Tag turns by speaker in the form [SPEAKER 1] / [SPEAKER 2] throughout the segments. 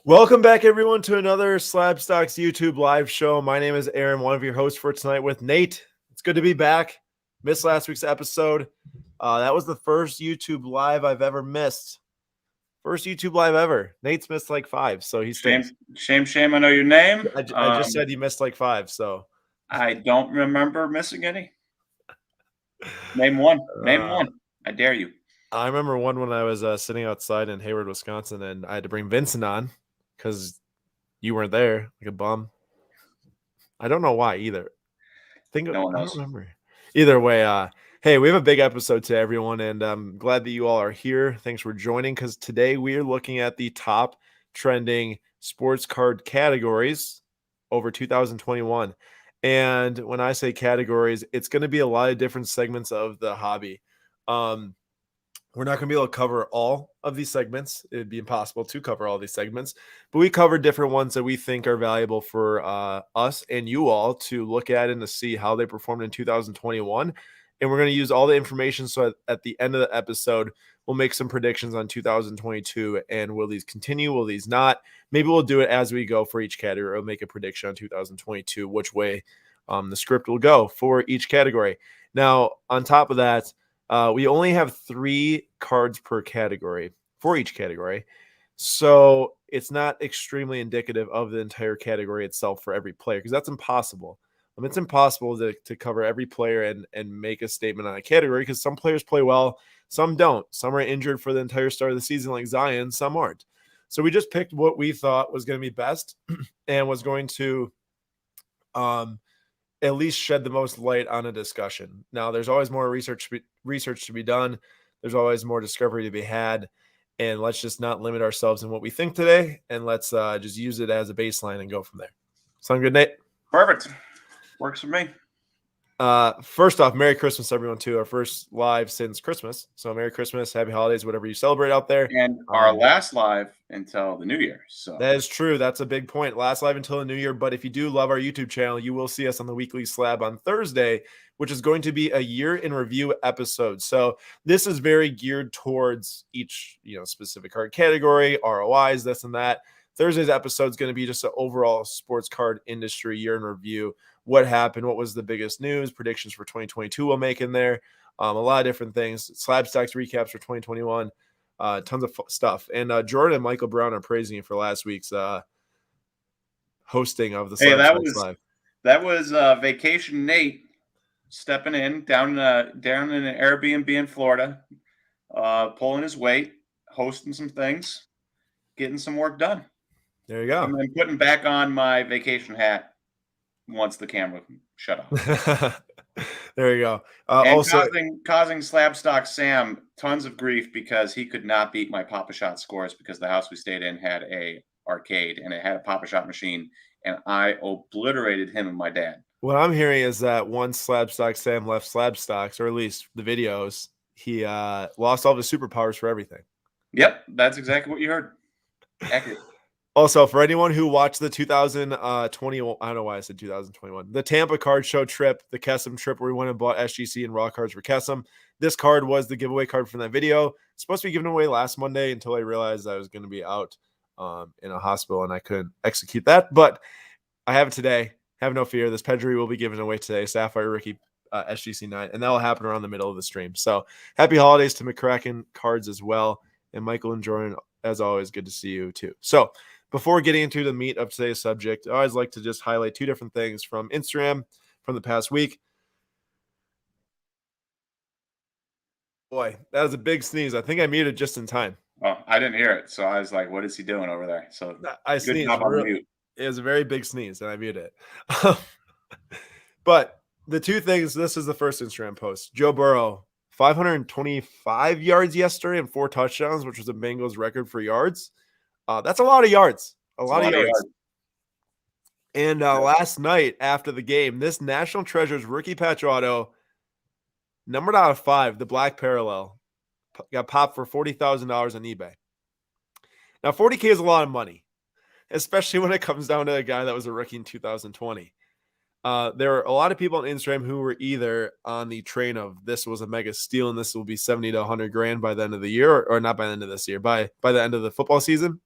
[SPEAKER 1] Welcome back, everyone, to another Slab Stocks YouTube live show. My name is Aaron, one of your hosts for tonight with Nate. It's good to be back. Missed last week's episode. That was the first YouTube live I've ever missed. First YouTube live ever. Nate's missed like 5, so he stinks.
[SPEAKER 2] Shame. I know your name.
[SPEAKER 1] I just said you missed like 5, so.
[SPEAKER 2] I don't remember missing any. Name one. Name one. I dare you.
[SPEAKER 1] I remember one when I was sitting outside in Hayward, Wisconsin, and I had to bring Vincent on because you weren't there, like a bum. I don't know why either. I don't remember. Either way, hey, we have a big episode to everyone, and I'm glad that you all are here. Thanks for joining, because today we are looking at the top trending sports card categories over 2021. And when I say categories, it's going to be a lot of different segments of the hobby. We're not going to be able to cover all of these segments. It would be impossible to cover all these segments, but we cover different ones that we think are valuable for us and you all to look at and to see how they performed in 2021. And we're going to use all the information. So at the end of the episode, we'll make some predictions on 2022. And will these continue? Will these not? Maybe we'll do it as we go for each category. We'll make a prediction on 2022, which way the script will go for each category. Now, on top of that, we only have 3 cards per category for each category. So it's not extremely indicative of the entire category itself for every player, because that's impossible. It's impossible to cover every player and make a statement on a category, because some players play well, some don't. Some are injured for the entire start of the season like Zion, some aren't. So we just picked what we thought was going to be best and was going to at least shed the most light on a discussion. Now, there's always more research to be done. There's always more discovery to be had. And let's just not limit ourselves in what we think today. And let's just use it as a baseline and go from there. Sound good, Nate?
[SPEAKER 2] Perfect. Works for me.
[SPEAKER 1] First off, Merry Christmas, everyone, too. Our first live since Christmas. So Merry Christmas, Happy Holidays, whatever you celebrate out there.
[SPEAKER 2] And our last live until the New Year. So
[SPEAKER 1] that is true. That's a big point. Last live until the New Year. But if you do love our YouTube channel, you will see us on the weekly slab on Thursday, which is going to be a year in review episode. So this is very geared towards each, specific card category, ROIs, this and that. Thursday's episode is going to be just an overall sports card industry year in review. What happened? What was the biggest news? Predictions for 2022 we'll make in there. A lot of different things. Slab Stocks recaps for 2021. Tons of stuff. And Jordan and Michael Brown are praising you for last week's hosting of the Slab Stocks Live.
[SPEAKER 2] That was Vacation Nate stepping in down in an Airbnb in Florida, pulling his weight, hosting some things, getting some work done.
[SPEAKER 1] There you go.
[SPEAKER 2] And then putting back on my vacation hat once the camera shut off.
[SPEAKER 1] There you go.
[SPEAKER 2] And also causing Slabstock Sam tons of grief because he could not beat my Papa Shot scores because the house we stayed in had a arcade and it had a Papa Shot machine, and I obliterated him and my dad.
[SPEAKER 1] What I'm hearing is that once Slabstock Sam left Slabstocks, or at least the videos, he lost all the superpowers for everything.
[SPEAKER 2] Yep, that's exactly what you heard. Accurate.
[SPEAKER 1] Also, for anyone who watched the 2021, I don't know why I said 2021, the Tampa card show trip, the Kesem trip where we went and bought SGC and raw cards for Kesem. This card was the giveaway card from that video. It's supposed to be given away last Monday until I realized I was going to be out in a hospital and I couldn't execute that. But I have it today. Have no fear. This pedigree will be given away today. Sapphire Rookie SGC 9. And that will happen around the middle of the stream. So happy holidays to McCracken cards as well. And Michael and Jordan, as always, good to see you too. So before getting into the meat of today's subject, I always like to just highlight 2 different things from Instagram from the past week. Boy, that was a big sneeze. I think I muted just in time.
[SPEAKER 2] Oh, I didn't hear it. So I was like, what is he doing over there? So
[SPEAKER 1] I sneezed. It was a very big sneeze, and I muted it. But the 2 things, this is the first Instagram post. Joe Burrow, 525 yards yesterday and 4 touchdowns, which was a Bengals record for yards. That's a lot of yards. A lot of yards. And last night after the game, this National Treasures rookie patch auto, numbered out of 5, the black parallel, got popped for $40,000 on eBay. Now, $40K is a lot of money, especially when it comes down to a guy that was a rookie in 2020. There are a lot of people on Instagram who were either on the train of this was a mega steal and this will be 70 to 100 grand by the end of the year, or not by the end of this year, by the end of the football season.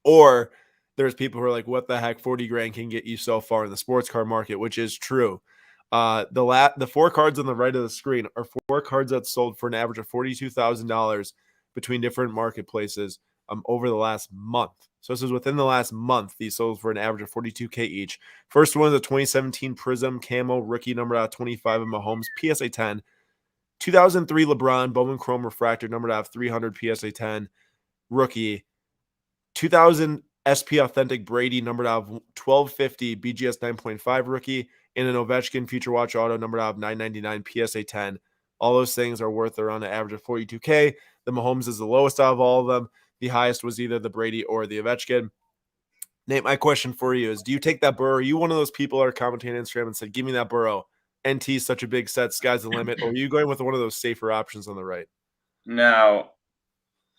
[SPEAKER 1] Or there's people who are like, what the heck, 40 grand can get you so far in the sports card market, which is true. The 4 cards on the right of the screen are 4 cards that sold for an average of $42,000 between different marketplaces over the last month. So this is within the last month. These sold for an average of $42K each. First one is a 2017 Prism Camo rookie numbered out of 25 of Mahomes PSA 10. 2003 LeBron Bowman Chrome Refractor numbered out of 300 PSA 10 rookie. 2000 SP Authentic Brady numbered out of 1250 BGS 9.5 rookie, and an Ovechkin Future Watch Auto numbered out of 999 PSA 10. All those things are worth around an average of 42K. The Mahomes is the lowest out of all of them. The highest was either the Brady or the Ovechkin. Nate, my question for you is, do you take that Burrow? Are you one of those people that are commenting on Instagram and said, give me that Burrow? NT is such a big set, sky's the limit. Or are you going with one of those safer options on the right?
[SPEAKER 2] Now,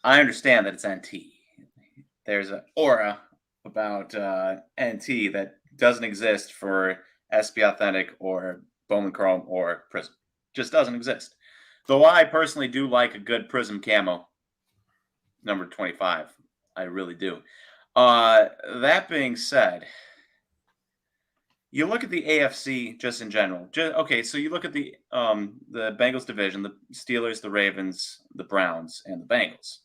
[SPEAKER 2] I understand that it's NT. There's an aura about NT that doesn't exist for SP Authentic or Bowman Chrome or Prism. Just doesn't exist. Though I personally do like a good Prism camo, number 25. I really do. That being said, you look at the AFC just in general. So you look at the Bengals division, the Steelers, the Ravens, the Browns, and the Bengals.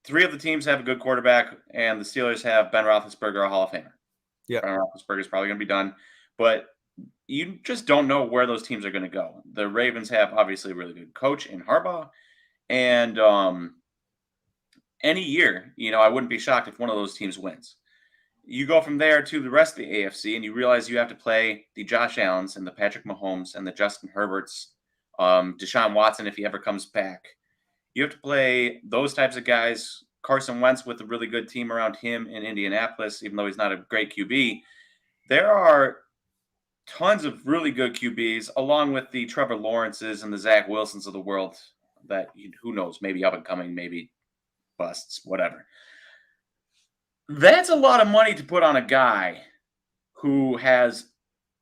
[SPEAKER 2] 3 of the teams have a good quarterback, and the Steelers have Ben Roethlisberger, a Hall of Famer.
[SPEAKER 1] Yeah.
[SPEAKER 2] Ben Roethlisberger is probably going to be done, but you just don't know where those teams are going to go. The Ravens have obviously a really good coach in Harbaugh, and any year, I wouldn't be shocked if one of those teams wins. You go from there to the rest of the AFC, and you realize you have to play the Josh Allens and the Patrick Mahomes and the Justin Herberts, Deshaun Watson if he ever comes back. You have to play those types of guys. Carson Wentz with a really good team around him in Indianapolis, even though he's not a great QB. There are tons of really good QBs, along with the Trevor Lawrences and the Zach Wilsons of the world that, who knows, maybe up and coming, maybe busts, whatever. That's a lot of money to put on a guy who has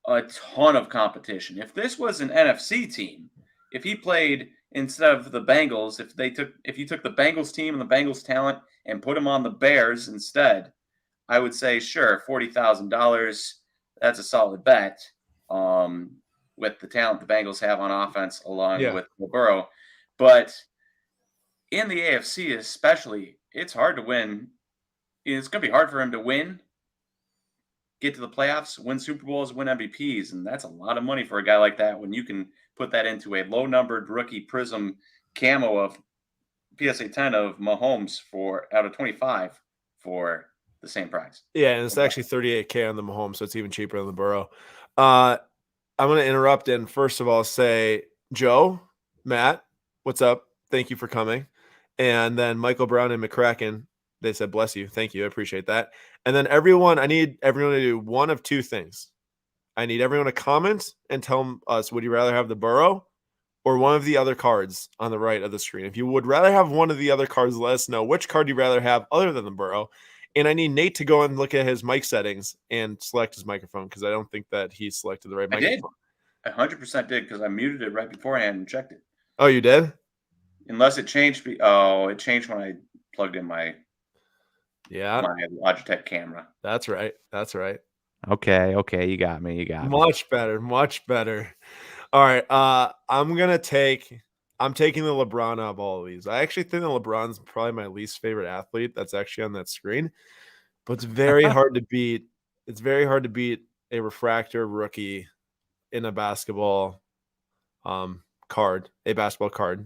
[SPEAKER 2] a ton of competition. If this was an NFC team, if he played instead of the Bengals, if you took the Bengals team and the Bengals talent and put him on the Bears instead, I would say sure, $40,000. That's a solid bet. With the talent the Bengals have on offense, along with Burrow, but in the AFC especially, it's hard to win. It's going to be hard for him to win, get to the playoffs, win Super Bowls, win MVPs, and that's a lot of money for a guy like that when you can put that into a low-numbered rookie Prism camo of PSA 10 of Mahomes out of 25 for the same price.
[SPEAKER 1] Yeah, and it's actually 38K on the Mahomes, so it's even cheaper than the Burrow. I'm going to interrupt and first of all say, Joe, Matt, what's up? Thank you for coming. And then Michael Brown and McCracken, they said, bless you. Thank you. I appreciate that. And then I need everyone to do one of 2 things. I need everyone to comment and tell us, would you rather have the Burrow or one of the other cards on the right of the screen? If you would rather have one of the other cards, let us know which card you'd rather have other than the Burrow. And I need Nate to go and look at his mic settings and select his microphone because I don't think that he selected the right microphone.
[SPEAKER 2] I 100% did because I muted it right beforehand and checked it.
[SPEAKER 1] Oh, you did?
[SPEAKER 2] Unless it changed. It changed when I plugged in my Logitech camera.
[SPEAKER 1] That's right.
[SPEAKER 3] Okay, you got me.
[SPEAKER 1] Much better. All right, I'm taking the LeBron out of all of these. I actually think that LeBron's probably my least favorite athlete that's actually on that screen, but it's very hard to beat. It's very hard to beat a refractor rookie in a basketball card,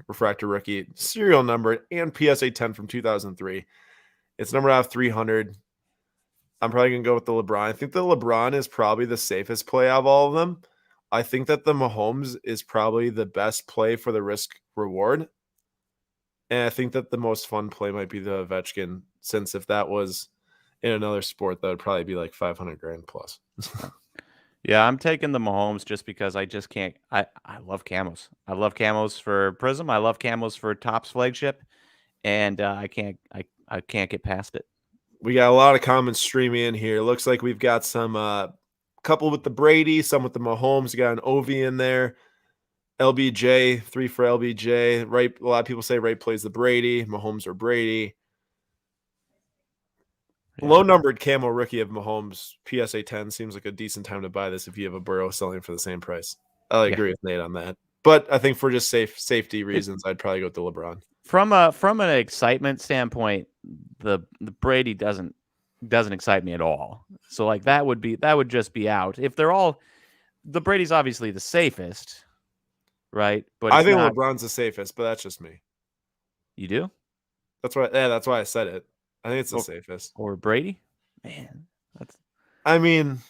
[SPEAKER 1] refractor rookie, serial number, and PSA 10 from 2003. It's numbered out of 300. I'm probably going to go with the LeBron. I think the LeBron is probably the safest play out of all of them. I think that the Mahomes is probably the best play for the risk reward. And I think that the most fun play might be the Ovechkin, since if that was in another sport, that would probably be like 500 grand plus.
[SPEAKER 3] Yeah, I'm taking the Mahomes just because I just can't. I love camos. I love camos for Prism. I love camos for Topps flagship, and I can't get past it.
[SPEAKER 1] We got a lot of comments streaming in here. Looks like we've got some couple with the Brady, some with the Mahomes. We got an Ovi in there. LBJ, 3 for LBJ. Right, a lot of people say Wright plays the Brady. Mahomes or Brady. Low numbered camo rookie of Mahomes PSA 10 seems like a decent time to buy this if you have a Burrow selling for the same price. I agree with Nate on that. But I think for just safety reasons, I'd probably go with the LeBron.
[SPEAKER 3] From an excitement standpoint, the Brady doesn't excite me at all. So like that would just be out. If they're all the Brady's obviously the safest, right? But
[SPEAKER 1] I think LeBron's the safest, but that's just me.
[SPEAKER 3] You do?
[SPEAKER 1] That's why I said it. I think it's the safest.
[SPEAKER 3] Or Brady? Man, that's
[SPEAKER 1] I mean,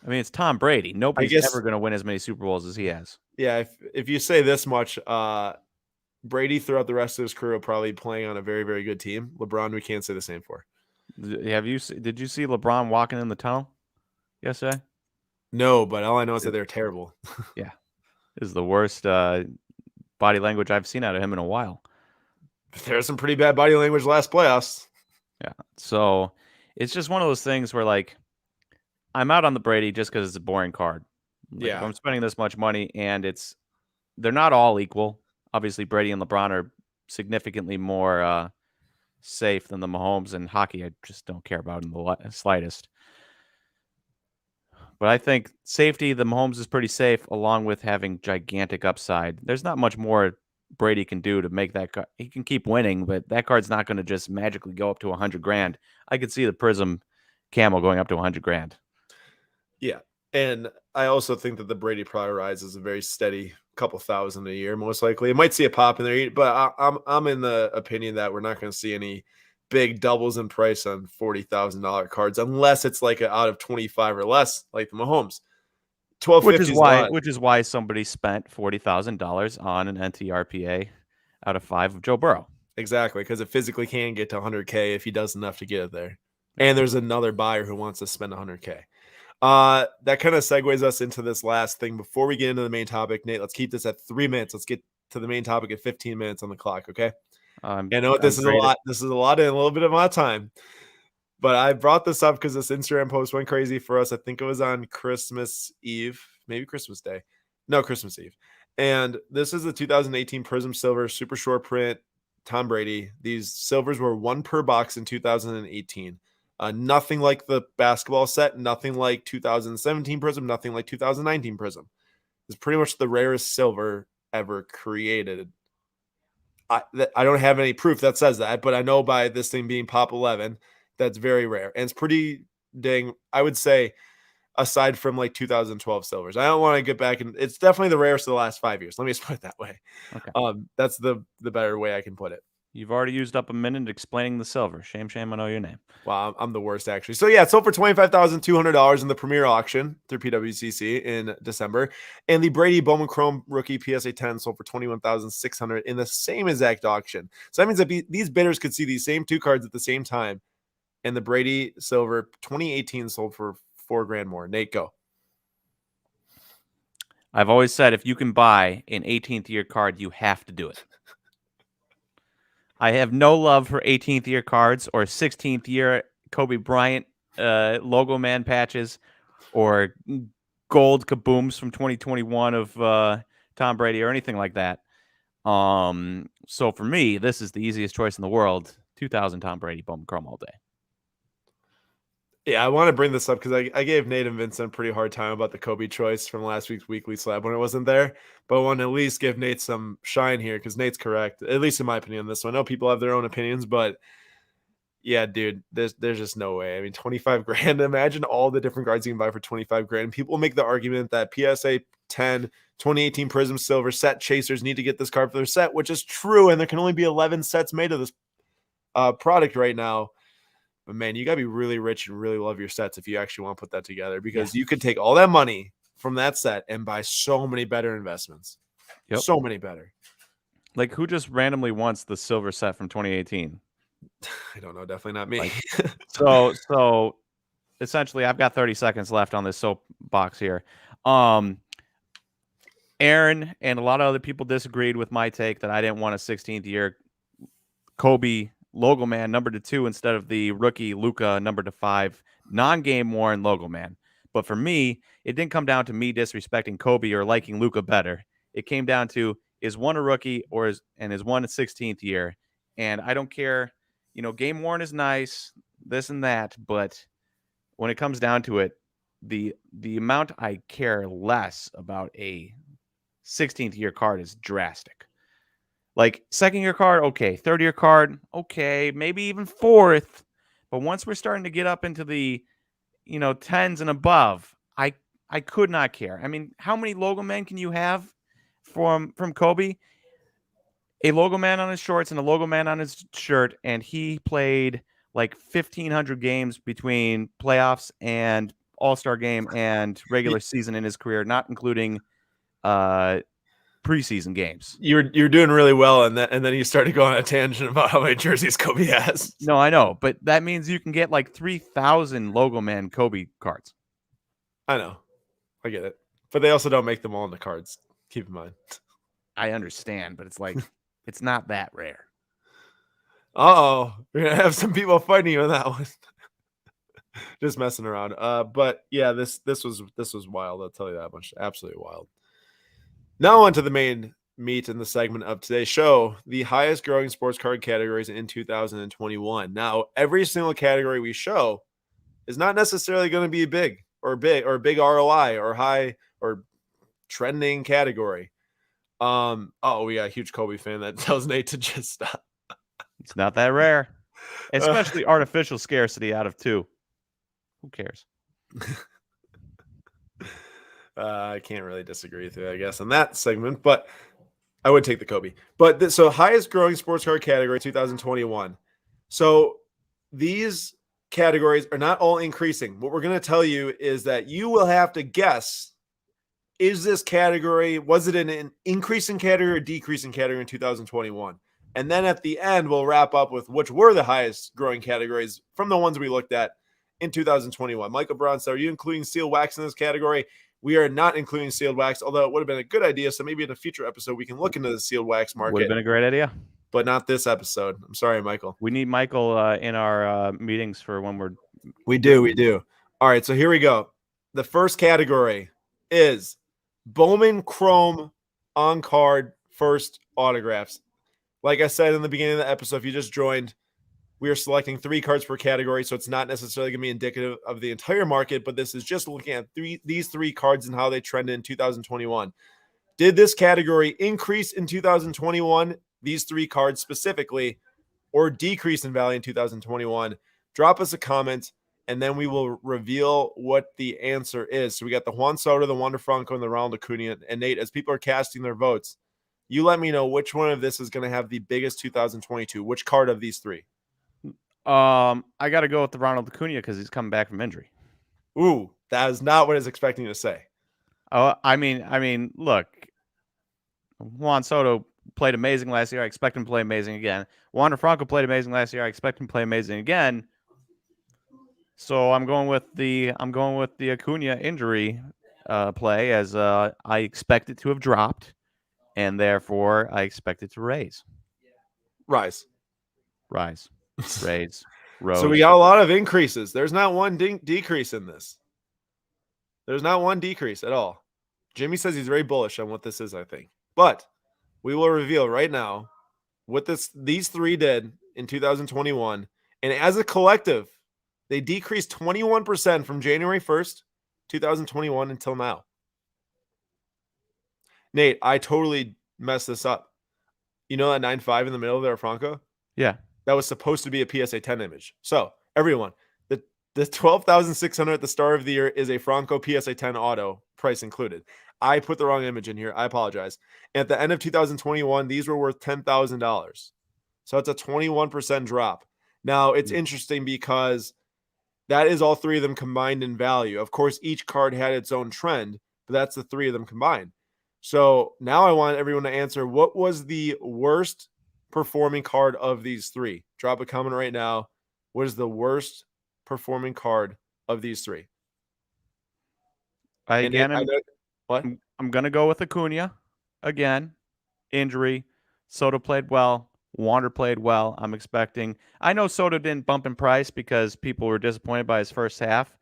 [SPEAKER 3] it's Tom Brady. Nobody's ever going to win as many Super Bowls as he has.
[SPEAKER 1] Yeah, if you say this much, Brady throughout the rest of his career will probably be playing on a very, very good team. LeBron, we can't say the same for.
[SPEAKER 3] Did you see LeBron walking in the tunnel yesterday?
[SPEAKER 1] No, but all I know is that they're terrible.
[SPEAKER 3] Yeah. This is the worst body language I've seen out of him in a while.
[SPEAKER 1] There's some pretty bad body language last playoffs.
[SPEAKER 3] Yeah. So it's just one of those things where, like, I'm out on the Brady just because it's a boring card. Like, if I'm spending this much money and they're not all equal. Obviously, Brady and LeBron are significantly more safe than the Mahomes, and hockey I just don't care about in the slightest. But I think safety, the Mahomes is pretty safe, along with having gigantic upside. There's not much more Brady can do to make that card. He can keep winning, but that card's not going to just magically go up to $100,000. I could see the Prism Camo going up to $100,000.
[SPEAKER 1] Yeah, and I also think that the Brady probably rise is a very steady couple thousand a year, most likely. It might see a pop in there, but I'm in the opinion that we're not going to see any big doubles in price on $40,000 cards unless it's like out of 25 or less, like the Mahomes.
[SPEAKER 3] Which is why somebody spent $40,000 on an NT-RPA out of 5 of Joe Burrow.
[SPEAKER 1] Exactly, because it physically can get to $100K if he does enough to get it there. And there's another buyer who wants to spend $100K. That kind of segues us into this last thing. Before we get into the main topic, Nate, let's keep this at 3 minutes. Let's get to the main topic at 15 minutes on the clock, okay? I know this is a lot. This is a lot in a little bit of my time. But I brought this up because this Instagram post went crazy for us. I think it was on Christmas Eve, maybe Christmas Day. No, Christmas Eve. And this is the 2018 Prism Silver Super Short Print Tom Brady. These silvers were 1 per box in 2018. Nothing like the basketball set, nothing like 2017 Prism, nothing like 2019 Prism. It's pretty much the rarest silver ever created. I don't have any proof that says that, but I know by this thing being Pop 11, that's very rare. And it's pretty dang, I would say, aside from like 2012 silvers. I don't want to get back, and it's definitely the rarest of the last 5 years. Let me just put it that way. Okay. That's the better way I can put it.
[SPEAKER 3] You've already used up a minute explaining the silver. Shame, I know your name.
[SPEAKER 1] Wow, I'm the worst, actually. So, yeah, it sold for $25,200 in the premier auction through PWCC in December. And the Brady Bowman Chrome Rookie PSA 10 sold for $21,600 in the same exact auction. So that means that these bidders could see these same 2 cards at the same time. And the Brady Silver 2018 sold for $4,000 more. Nate, go.
[SPEAKER 3] I've always said if you can buy an 18th year card, you have to do it. I have no love for 18th year cards or 16th year Kobe Bryant logo man patches or gold kabooms from 2021 of Tom Brady or anything like that. So for me, this is the easiest choice in the world. 2000 Tom Brady Bowman Chrome all day.
[SPEAKER 1] Yeah, I want to bring this up because I gave Nate and Vincent a pretty hard time about the Kobe choice from last week's Weekly Slab when it wasn't there. But I want to at least give Nate some shine here because Nate's correct, at least in my opinion on this one. I know people have their own opinions, but yeah, dude, there's just no way. I mean, $25,000. Imagine all the different cards you can buy for $25,000. People make the argument that PSA 10, 2018 Prism Silver set chasers need to get this card for their set, which is true, and there can only be 11 sets made of this product right now. But man, you got to be really rich and really love your sets if you actually want to put that together, because you could take all that money from that set and buy so many better investments. Yep. So many better.
[SPEAKER 3] Like, who just randomly wants the silver set from 2018?
[SPEAKER 1] I don't know. Definitely not me.
[SPEAKER 3] So essentially, I've got 30 seconds left on this soapbox here. Aaron and a lot of other people disagreed with my take that I didn't want a 16th year Kobe logo man number 2 instead of the rookie Luka number 5 non-game worn logo man. But for me, it didn't come down to me disrespecting Kobe or liking Luka better. It came down to, is one a rookie or is one a 16th year? And I don't care, game worn is nice. this and that, but when it comes down to it, the amount I care less about a 16th year card is drastic. Like second year card, okay. Third year card, okay. Maybe even fourth. But once we're starting to get up into the, 10s and above, I could not care. I mean, how many logo men can you have from Kobe? A logo man on his shorts and a logo man on his shirt, and he played like 1,500 games between playoffs and All-Star game and regular season in his career, not including preseason games.
[SPEAKER 1] You're doing really well, and then you started going on a tangent about how many jerseys Kobe has.
[SPEAKER 3] No, I know, but that means you can get like 3,000 logo man Kobe cards.
[SPEAKER 1] I know, I get it, but they also don't make them all in the cards. Keep in mind.
[SPEAKER 3] I understand, but it's like it's not that rare.
[SPEAKER 1] We're gonna have some people fighting you on that one. Just messing around. But yeah, this was wild. I'll tell you that much. Absolutely wild. Now on to the main meat in the segment of today's show: the highest growing sports card categories in 2021. Now, every single category we show is not necessarily going to be big big ROI or high or trending category. We got a huge Kobe fan that tells Nate to just stop.
[SPEAKER 3] It's not that rare, especially artificial scarcity out of 2. Who cares?
[SPEAKER 1] I can't really disagree with you, I guess, on that segment, but I would take the Kobe. But so highest growing sports card category 2021. So these categories are not all increasing. What we're going to tell you is that you will have to guess, is this category, was it an increasing category or decreasing category in 2021? And then at the end, we'll wrap up with which were the highest growing categories from the ones we looked at in 2021. Michael Brown said, are you including sealed wax in this category? We are not including sealed wax, although it would have been a good idea. So maybe in a future episode, we can look into the sealed wax market.
[SPEAKER 3] Would have been a great idea.
[SPEAKER 1] But not this episode. I'm sorry, Michael.
[SPEAKER 3] We need Michael in our meetings for when we're...
[SPEAKER 1] We do. All right, so here we go. The first category is Bowman Chrome on-card first autographs. Like I said in the beginning of the episode, if you just joined, we are selecting 3 cards per category, so it's not necessarily going to be indicative of the entire market, but this is just looking at these 3 cards and how they trended in 2021. Did this category increase in 2021, these 3 cards specifically, or decrease in value in 2021? Drop us a comment, and then we will reveal what the answer is. So we got the Juan Soto, the Wander Franco, and the Ronald Acuna. And Nate, as people are casting their votes, you let me know which one of this is going to have the biggest 2022. Which card of these 3?
[SPEAKER 3] I got to go with the Ronald Acuna because he's coming back from injury.
[SPEAKER 1] Ooh, that is not what I was expecting you to say.
[SPEAKER 3] I mean, look, Juan Soto played amazing last year. I expect him to play amazing again. Wander Franco played amazing last year. I expect him to play amazing again. So I'm going with the Acuna injury play, as I expect it to have dropped, and therefore I expect it to rise.
[SPEAKER 1] Rose. So we got a lot of increases. There's not one decrease in this. There's not one decrease at all. Jimmy says he's very bullish on what this is, I think. But we will reveal right now what these 3 did in 2021. And as a collective, they decreased 21% from January 1st, 2021 until now. Nate, I totally messed this up. You know that 9.5 in the middle there, Franco?
[SPEAKER 3] Yeah.
[SPEAKER 1] That was supposed to be a PSA 10 image. So, everyone, the 12,600 at the start of the year is a Franco PSA 10 auto, price included. I put the wrong image in here. I apologize. And at the end of 2021, these were worth $10,000. So it's a 21% drop. Now, it's interesting because that is all 3 of them combined in value. Of course, each card had its own trend, but that's the 3 of them combined. So now I want everyone to answer, what was the worst performing card of these 3? Drop a comment right now. What is the worst performing card of these 3?
[SPEAKER 3] I'm going to go with Acuna again. Injury. Soto played well. Wander played well. I know Soto didn't bump in price because people were disappointed by his first half.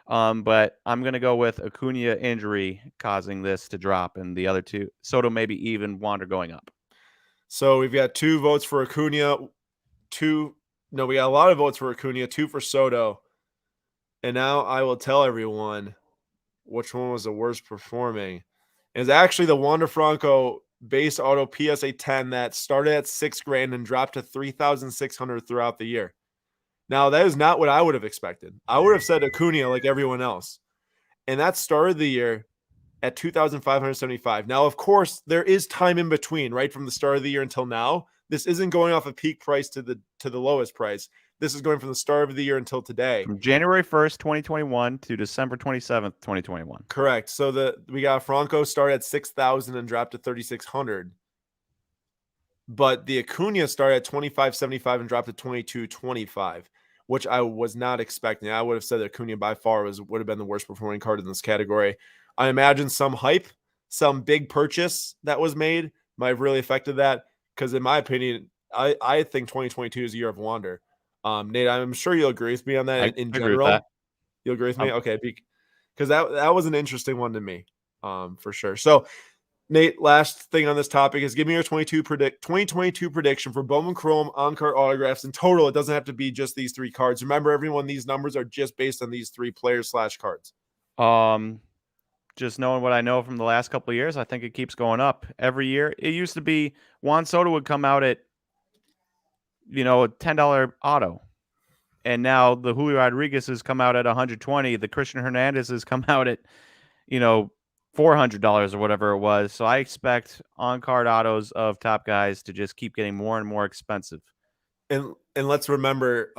[SPEAKER 3] But I'm going to go with Acuna injury causing this to drop, and the other 2, Soto maybe even, Wander going up.
[SPEAKER 1] So we've got 2 votes for Acuna, 2 No, we got a lot of votes for Acuna, 2 for Soto. And now I will tell everyone which one was the worst performing. It's actually the Wander Franco base auto PSA 10 that started at $6,000 and dropped to 3,600 throughout the year. Now, that is not what I would have expected. I would have said Acuna like everyone else. And that started the year at 2,575. Now, of course, there is time in between, right? From the start of the year until now. This isn't going off a peak price to the lowest price. This is going from the start of the year until today.
[SPEAKER 3] From January 1st, 2021 to December 27th, 2021.
[SPEAKER 1] Correct. So we got Franco start at 6,000 and dropped to 3,600. But the Acuna started at 2,575 and dropped to 2,225, which I was not expecting. I would have said that Acuna by far would have been the worst performing card in this category. I imagine some hype, some big purchase that was made might have really affected that. Because in my opinion, I think 2022 is a year of Wander. Nate, I'm sure you'll agree with me on that in general. You'll agree with me? Okay. Because that was an interesting one to me, for sure. So, Nate, last thing on this topic is give me your 2022 prediction for Bowman Chrome on-card autographs. In total, it doesn't have to be just these 3 cards. Remember, everyone, these numbers are just based on these 3 players/cards.
[SPEAKER 3] Just knowing what I know from the last couple of years, I think it keeps going up every year. It used to be Juan Soto would come out at, a $10 auto. And now the Julio Rodriguez has come out at $120. The Christian Hernandez has come out at, $400 or whatever it was. So I expect on-card autos of top guys to just keep getting more and more expensive.
[SPEAKER 1] And let's remember,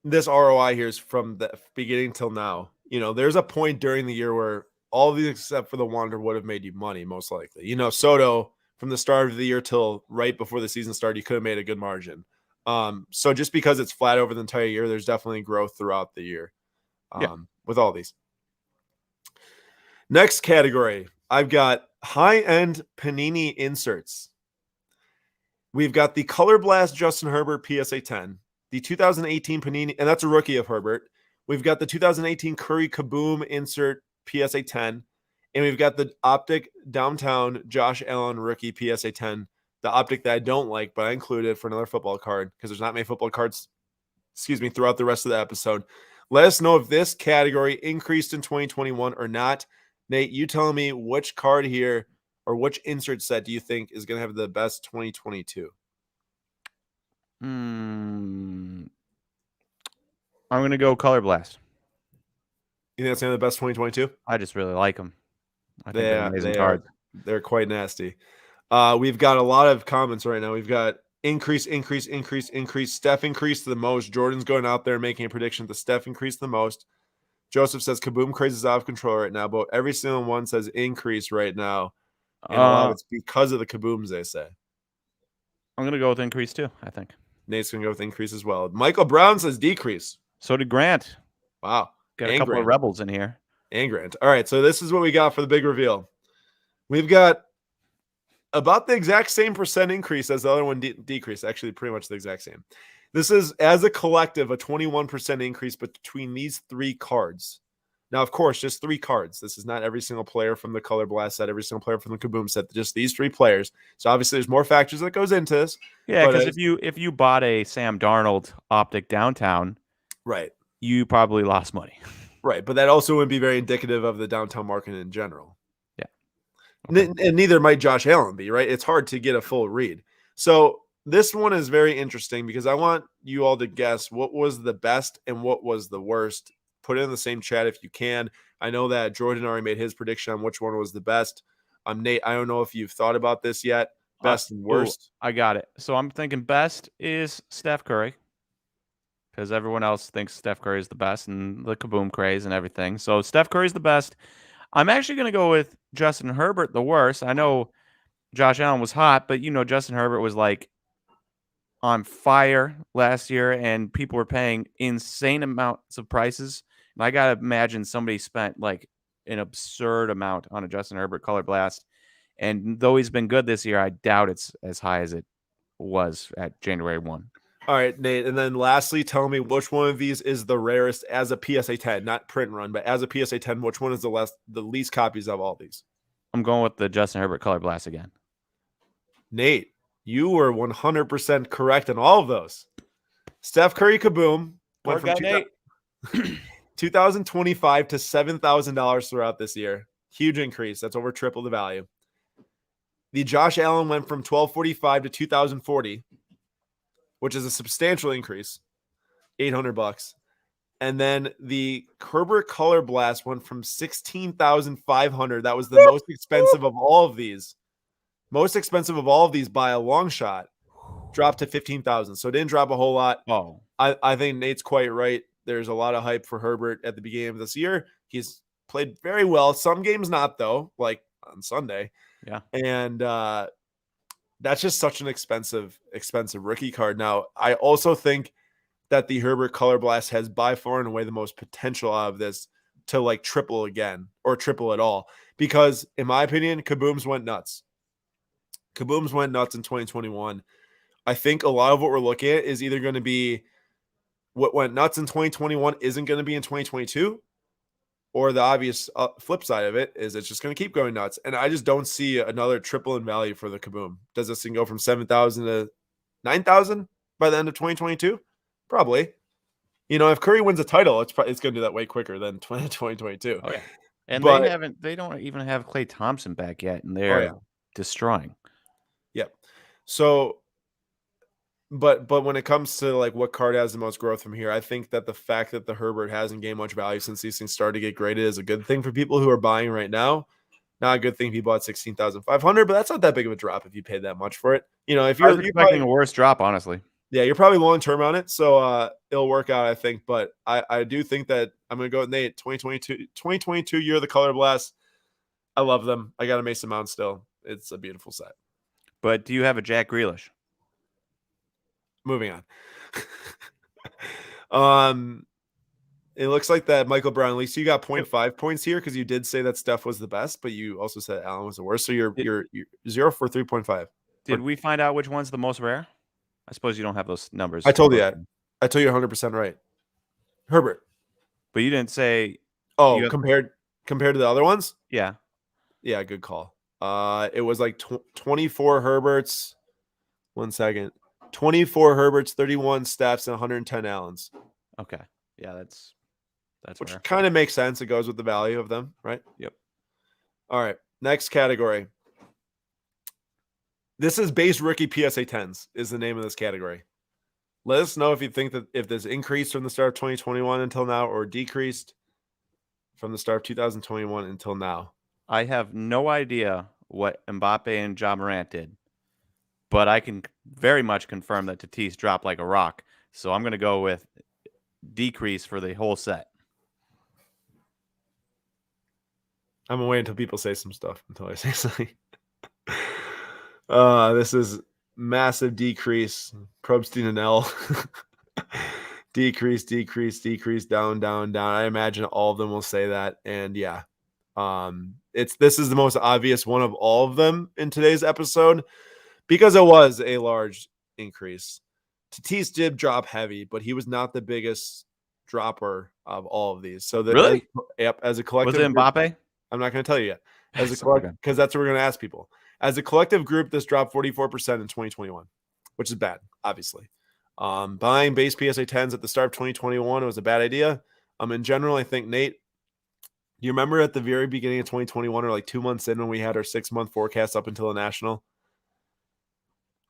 [SPEAKER 1] this ROI here is from the beginning till now. There's a point during the year where all of these except for the Wander would have made you money, most likely. Soto from the start of the year till right before the season started, you could have made a good margin. So just because it's flat over the entire year, there's definitely growth throughout the year with all these. Next category, I've got high-end Panini inserts. We've got the Color Blast Justin Herbert PSA 10, the 2018 Panini, and that's a rookie of Herbert. We've got the 2018 Curry Kaboom insert PSA 10, and we've got the Optic Downtown Josh Allen rookie PSA 10, the Optic that I don't like, but I included for another football card because there's not many football cards, throughout the rest of the episode. Let us know if this category increased in 2021 or not. Nate, you tell me which card here or which insert set do you think is going to have the best 2022?
[SPEAKER 3] I'm going to go Color Blast.
[SPEAKER 1] You think that's going to be the best 2022?
[SPEAKER 3] I just really like them. I think they're amazing cards.
[SPEAKER 1] They're quite nasty. We've got a lot of comments right now. We've got increase. Steph increased the most. Jordan's going out there making a prediction that Steph increased the most. Joseph says Kaboom craze is out of control right now, but every single one says increase right now. And a lot of it's because of the Kabooms, they say.
[SPEAKER 3] I'm going to go with increase too, I think.
[SPEAKER 1] Nate's going to go with increase as well. Michael Brown says decrease.
[SPEAKER 3] So did Grant.
[SPEAKER 1] Wow.
[SPEAKER 3] Got a couple of rebels in here.
[SPEAKER 1] And Grant. All right, so this is what we got for the big reveal. We've got about the exact same percent increase as the other one decrease. Actually, pretty much the exact same. This is, as a collective, a 21% increase between these 3 cards. Now, of course, just 3 cards. This is not every single player from the Color Blast set, every single player from the Kaboom set, just these 3 players. So obviously there's more factors that goes into this.
[SPEAKER 3] Yeah, because if you bought a Sam Darnold Optic Downtown,
[SPEAKER 1] right,
[SPEAKER 3] you probably lost money.
[SPEAKER 1] Right, but that also wouldn't be very indicative of the downtown market in general.
[SPEAKER 3] Yeah. Okay.
[SPEAKER 1] And neither might Josh Allen be, right? It's hard to get a full read. So this one is very interesting because I want you all to guess what was the best and what was the worst. Put it in the same chat if you can. I know that Jordan already made his prediction on which one was the best. Nate, I don't know if you've thought about this yet. Best and worst.
[SPEAKER 3] I got it. So I'm thinking best is Steph Curry because everyone else thinks Steph Curry is the best and the Kaboom craze and everything. So Steph Curry's the best. I'm actually going to go with Justin Herbert the worst. I know Josh Allen was hot, but Justin Herbert was like on fire last year and people were paying insane amounts of prices. And I got to imagine somebody spent like an absurd amount on a Justin Herbert Color Blast. And though he's been good this year, I doubt it's as high as it was at January 1.
[SPEAKER 1] All right, Nate. And then lastly, tell me which one of these is the rarest as a PSA 10, not print run, but as a PSA 10, which one is the least copies of all these?
[SPEAKER 3] I'm going with the Justin Herbert Color Blast again.
[SPEAKER 1] Nate, you were 100% correct on all of those. Steph Curry Kaboom went
[SPEAKER 3] Poor
[SPEAKER 1] from
[SPEAKER 3] guy Nate.
[SPEAKER 1] 2025 to $7,000 throughout this year. Huge increase. That's over triple the value. The Josh Allen went from 1245 to 2040, which is a substantial increase, $800. And then the Herbert Color Blast went from 16,500. That was the most expensive of all of these. Most expensive of all of these by a long shot. Dropped to 15,000. So it didn't drop a whole lot.
[SPEAKER 3] Oh,
[SPEAKER 1] I think Nate's quite right. There's a lot of hype for Herbert at the beginning of this year. He's played very well. Some games not, though, like on Sunday.
[SPEAKER 3] yeah.
[SPEAKER 1] And that's just such an expensive rookie card. Now, I also think that the Herbert Color Blast has by far and away the most potential out of this to like triple again or triple at all. Because in my opinion, Kabooms went nuts. Kabooms went nuts in 2021. I think a lot of what we're looking at is either going to be what went nuts in 2021 isn't going to be in 2022, or the obvious flip side of it is it's just going to keep going nuts. And I just don't see another triple in value for the Kaboom. Does this thing go from 7,000 to 9,000 by the end of 2022? Probably. You know, if Curry wins a title, it's going to do that way quicker than 2022.
[SPEAKER 3] Oh yeah. And
[SPEAKER 1] But,
[SPEAKER 3] they don't even have Klay Thompson back yet, and they're destroying.
[SPEAKER 1] Yep. So, but when it comes to like what card has the most growth from here, I think that the fact that the Herbert hasn't gained much value since these things started to get graded is a good thing for people who are buying right now. Not a good thing if you bought 16,500, but that's not that big of a drop if you paid that much for it. You know, if you're
[SPEAKER 3] expecting a worse drop, honestly.
[SPEAKER 1] Yeah, you're probably long term on it, so it'll work out, I think. But I do think that I'm going to go with Nate. 2022 year of the Color Blast. I love them. I got a Mason Mount still. It's a beautiful set.
[SPEAKER 3] But do you have a Jack Grealish?
[SPEAKER 1] Moving on. It looks like that Michael Brown. At least you got 0.5 points here because you did say that Steph was the best, but you also said Allen was the worst. So you're 0 for 3.5.
[SPEAKER 3] Did we find out which one's the most rare? I suppose you don't have those numbers.
[SPEAKER 1] I told you that. I told you 100% right. Herbert.
[SPEAKER 3] But you didn't say.
[SPEAKER 1] Oh, compared to the other ones?
[SPEAKER 3] Yeah.
[SPEAKER 1] Yeah, good call. It was like 24 Herberts. 1 second. 24 Herberts, 31 Stephs, and 110 Allens.
[SPEAKER 3] Okay. Yeah, that's
[SPEAKER 1] which
[SPEAKER 3] rare.
[SPEAKER 1] Kind of makes sense. It goes with the value of them, right?
[SPEAKER 3] Yep.
[SPEAKER 1] All right. Next category. This is base rookie PSA 10s is the name of this category. Let us know if you think that if this increased from the start of 2021 until now or decreased from the start of 2021 until now.
[SPEAKER 3] I have no idea what Mbappe and Ja Morant did, but I can very much confirm that Tatis dropped like a rock. So I'm going to go with decrease for the whole set.
[SPEAKER 1] I'm going to wait until people say some stuff until I say something. This is massive decrease. Probstein and L. decrease, down. I imagine all of them will say that. And yeah, this is the most obvious one of all of them in today's episode because it was a large increase. Tatis did drop heavy, but he was not the biggest dropper of all of these. So
[SPEAKER 3] really,
[SPEAKER 1] as a collective,
[SPEAKER 3] was it Mbappe?
[SPEAKER 1] I'm not going to tell you yet. As a collective, because that's what we're going to ask people. As a collective group, this dropped 44% in 2021, which is bad, obviously. Buying base PSA 10s at the start of 2021 was a bad idea. In general, I think, Nate, do you remember at the very beginning of 2021 or like 2 months in when we had our 6-month forecast up until the National?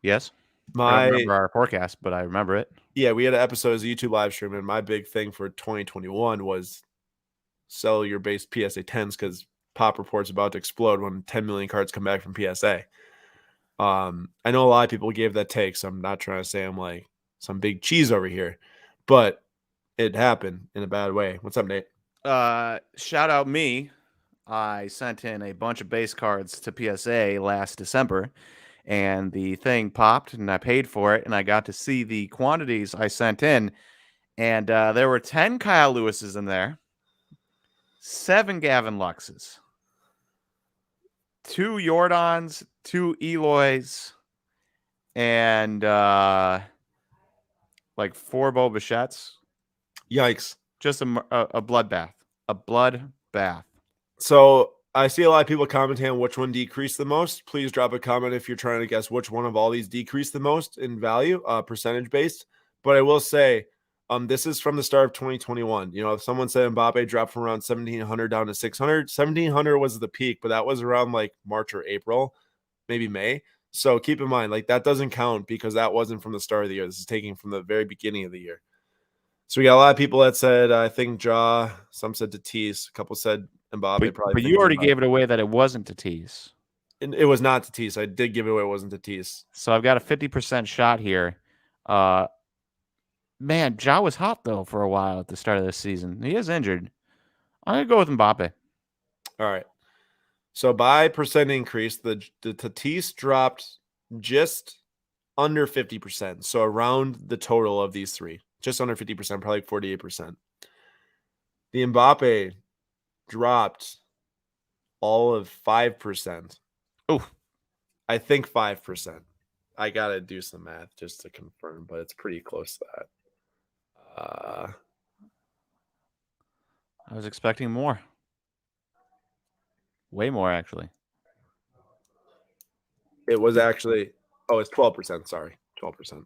[SPEAKER 3] Yes. I don't remember our forecast, but I remember it.
[SPEAKER 1] Yeah, we had an episode as a YouTube live stream, and my big thing for 2021 was sell your base PSA 10s because Pop Report's about to explode when 10 million cards come back from PSA. I know a lot of people gave that take, so I'm not trying to say I'm like some big cheese over here, but it happened in a bad way. What's up, Nate?
[SPEAKER 3] Shout out me. I sent in a bunch of base cards to PSA last December, and the thing popped, and I paid for it, and I got to see the quantities I sent in, and there were 10 Kyle Lewises in there, 7 Gavin Luxes, 2 Jordans, 2 Eloys, and like 4 Bo Bichettes.
[SPEAKER 1] Yikes.
[SPEAKER 3] Just a bloodbath. A bloodbath.
[SPEAKER 1] So I see a lot of people commenting on which one decreased the most. Please drop a comment if you're trying to guess which one of all these decreased the most in value, percentage based. But I will say, this is from the start of 2021. You know, if someone said Mbappe dropped from around 1,700 down to 600, 1,700 was the peak, but that was around like March or April, maybe May. So keep in mind, like that doesn't count because that wasn't from the start of the year. This is taking from the very beginning of the year. So we got a lot of people that said, I think Ja, some said Tatis, a couple said Mbappe.
[SPEAKER 3] But you already gave it away that it wasn't Tatis.
[SPEAKER 1] It was not Tatis. I did give it away. It wasn't Tatis.
[SPEAKER 3] So I've got a 50% shot here. Man, Ja was hot though for a while at the start of this season. He is injured. I'm gonna go with Mbappe.
[SPEAKER 1] All right. So by percent increase, the Tatis dropped just under 50%. So around the total of these three, just under 50%, probably 48%. The Mbappe dropped all of 5%.
[SPEAKER 3] Oh,
[SPEAKER 1] I think 5%. I got to do some math just to confirm, but it's pretty close to that.
[SPEAKER 3] I was expecting more. Way more, actually.
[SPEAKER 1] It was actually, it's 12%. Sorry, 12%.